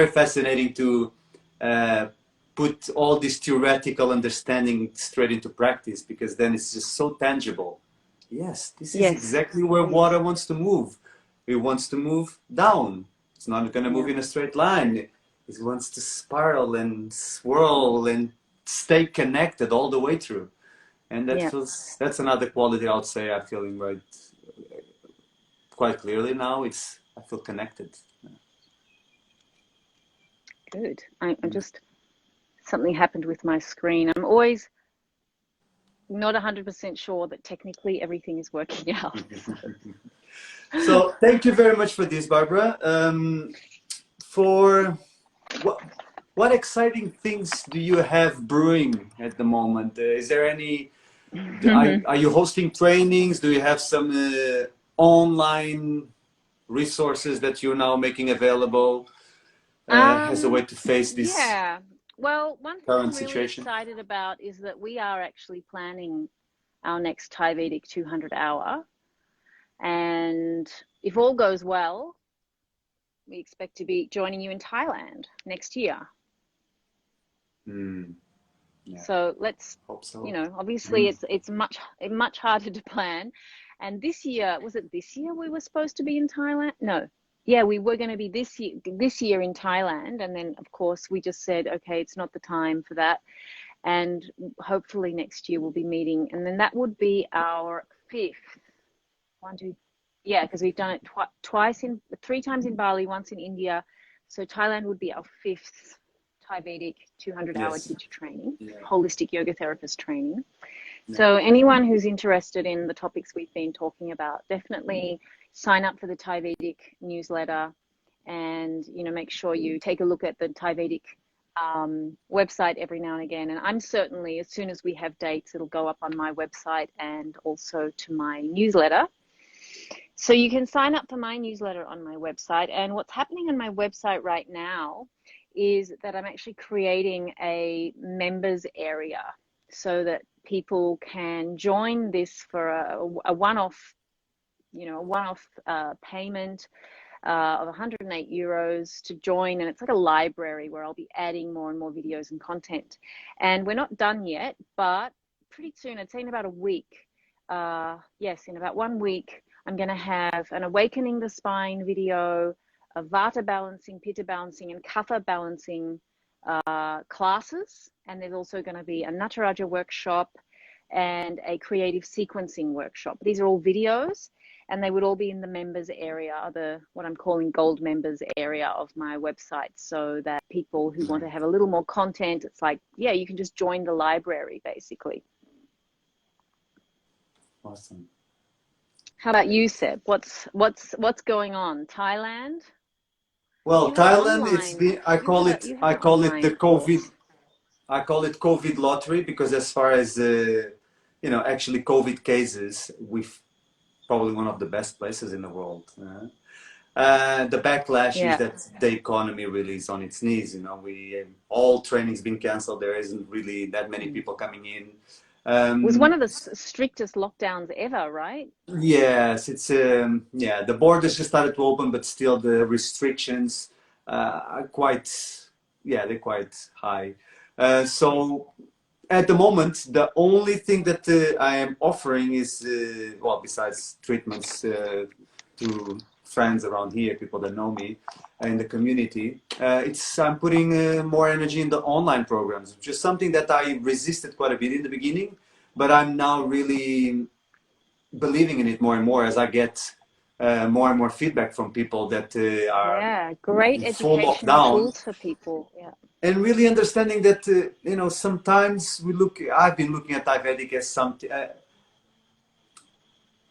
fascinating to put all this theoretical understanding straight into practice, because then it's just so tangible. Yes, this is exactly where water wants to move. It wants to move down. It's not going to move in a straight line. It wants to spiral and swirl and stay connected all the way through. And that's another quality I would say I'm feeling right quite clearly now. I feel connected. Good. I'm just, something happened with my screen. I'm always not 100% sure that technically everything is working out. So thank you very much for this, Barbara. For what exciting things do you have brewing at the moment? Is there any? Are you hosting trainings? Do you have some online resources that you're now making available as a way to face this Well, one thing current I'm really situation? excited about is that we are actually planning our next ThaiVedic 200 hour. And if all goes well, we expect to be joining you in Thailand next year. So let's hope so. Obviously it's much harder to plan. And this year, was it this year we were supposed to be in Thailand? No. Yeah, we were going to be this year in Thailand. And then of course we just said, okay, it's not the time for that. And hopefully next year we'll be meeting. And then that would be our 5th. Because we've done it 3 times in Bali, once in India, So Thailand would be our 5th ThaiVedic 200-hour Yes. teacher training, Yeah. holistic yoga therapist training. Yeah. So anyone who's interested in the topics we've been talking about, definitely sign up for the ThaiVedic newsletter, and make sure you take a look at the ThaiVedic website every now and again. And I'm certainly, as soon as we have dates, it'll go up on my website and also to my newsletter. So you can sign up for my newsletter on my website. And what's happening on my website right now is that I'm actually creating a members area so that people can join this for a one-off, payment of 108 euros to join. And it's like a library where I'll be adding more and more videos and content. And we're not done yet, but pretty soon, I'd say in about a week, yes, in about 1 week, I'm going to have an Awakening the Spine video, a Vata balancing, Pitta balancing, and Kapha balancing classes. And there's also going to be a Nataraja workshop and a creative sequencing workshop. These are all videos, and they would all be in the members area, what I'm calling gold members area of my website, so that people who want to have a little more content, it's like, yeah, you can just join the library, basically. Awesome. How about you, Seb? What's going on? Thailand? Well, Thailand, I call it the COVID. Course. I call it COVID lottery because as far as actually COVID cases, we've probably one of the best places in the world. The backlash is that the economy really is on its knees. All training's been canceled. There isn't really that many people coming in. It was one of the strictest lockdowns ever, right? Yes, it's the borders just started to open, but still the restrictions are they're quite high. So at the moment, the only thing that I am offering is, besides treatments to friends around here, people that know me in the community, I'm putting more energy in the online programs, which is something that I resisted quite a bit in the beginning, but I'm now really believing in it more and more as I get more and more feedback from people that are great in full educational lockdown. Tools for people. Yeah. And really understanding that, sometimes I've been looking at ThaiVedic as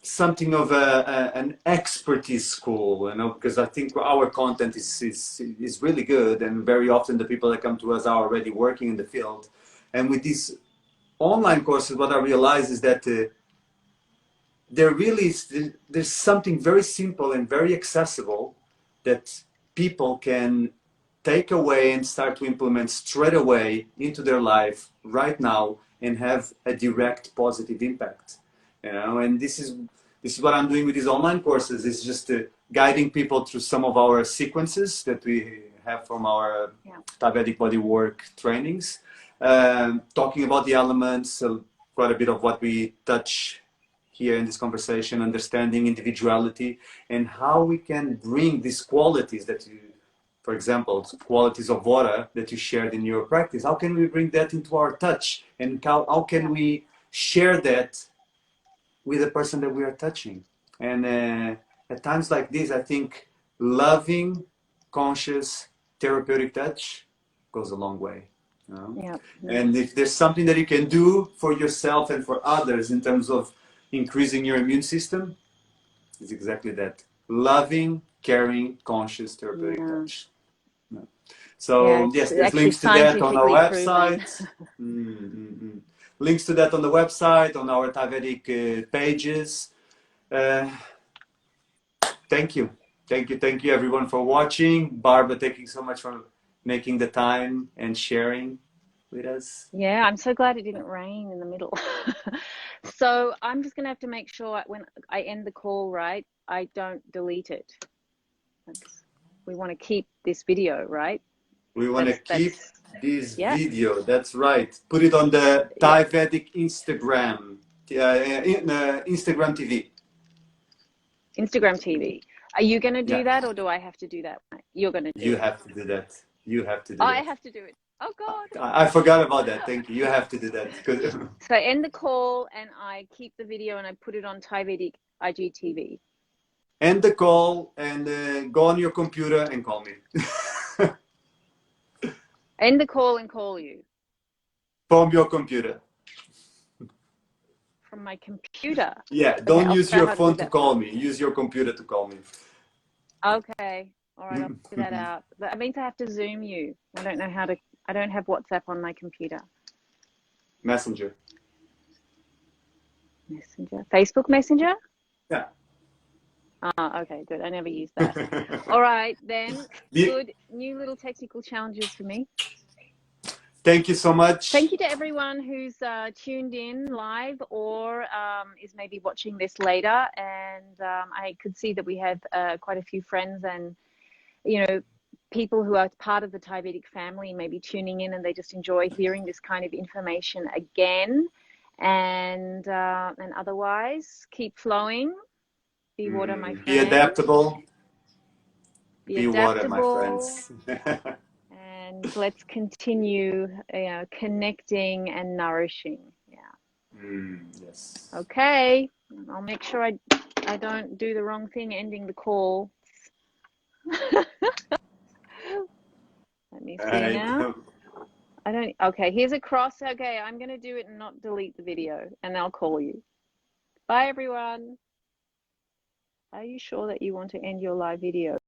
something of an expertise school, because I think our content is really good, and very often the people that come to us are already working in the field. And with these online courses, what I realize is that there's something very simple and very accessible that people can take away and start to implement straight away into their life right now and have a direct positive impact. And this is what I'm doing with these online courses. It's just guiding people through some of our sequences that we have from our ThaiVedic bodywork trainings, talking about the elements, quite a bit of what we touch here in this conversation, understanding individuality and how we can bring these qualities that you, for example, qualities of water that you shared in your practice, how can we bring that into our touch, and how can we share that with the person that we are touching? And at times like this, I think loving, conscious, therapeutic touch goes a long way. And if there's something that you can do for yourself and for others in terms of increasing your immune system, it's exactly that. Loving, caring, conscious, therapeutic touch. So yes, there's links to that on our website. Links to that on the website, on our ThaiVedic pages. Thank you everyone for watching. Barbara, thank you so much for making the time and sharing with us. Yeah, I'm so glad it didn't rain in the middle. So I'm just gonna have to make sure when I end the call, right, I don't delete it. We want to keep this video, right? We want to keep this video. That's right. Put it on the ThaiVedic Instagram, Instagram TV. Instagram TV. Are you going to do that, or do I have to do that? You're going to do it. You have to do that. You have to do it. I have to do it. Oh, God. I forgot about that. Thank you. You have to do that. So I end the call and I keep the video and I put it on ThaiVedic IGTV. End the call and go on your computer and call me. End the call and call you. From your computer. From my computer. Yeah, Okay, don't I'll use figure out your how to do phone to that. call me. Use your computer to call me. Okay. All right, I'll figure that out. That means I have to Zoom you. I don't know how to, I don't have WhatsApp on my computer. Messenger. Messenger. Facebook Messenger? Yeah. Okay, good. I never use that. All right, then. Good. New little technical challenges for me. Thank you so much. Thank you to everyone who's tuned in live or is maybe watching this later. And I could see that we have quite a few friends and, you know, people who are part of the ThaiVedic family maybe tuning in, and they just enjoy hearing this kind of information again. And otherwise, keep flowing. Be water, my friend. Be adaptable. Be water, my adaptable. friends. And let's continue, connecting and nourishing. Yeah. Yes. Okay. I'll make sure I don't do the wrong thing ending the call. Let me see now. I don't. Okay, here's a cross. Okay, I'm going to do it and not delete the video, and I'll call you. Bye, everyone. Are you sure that you want to end your live video?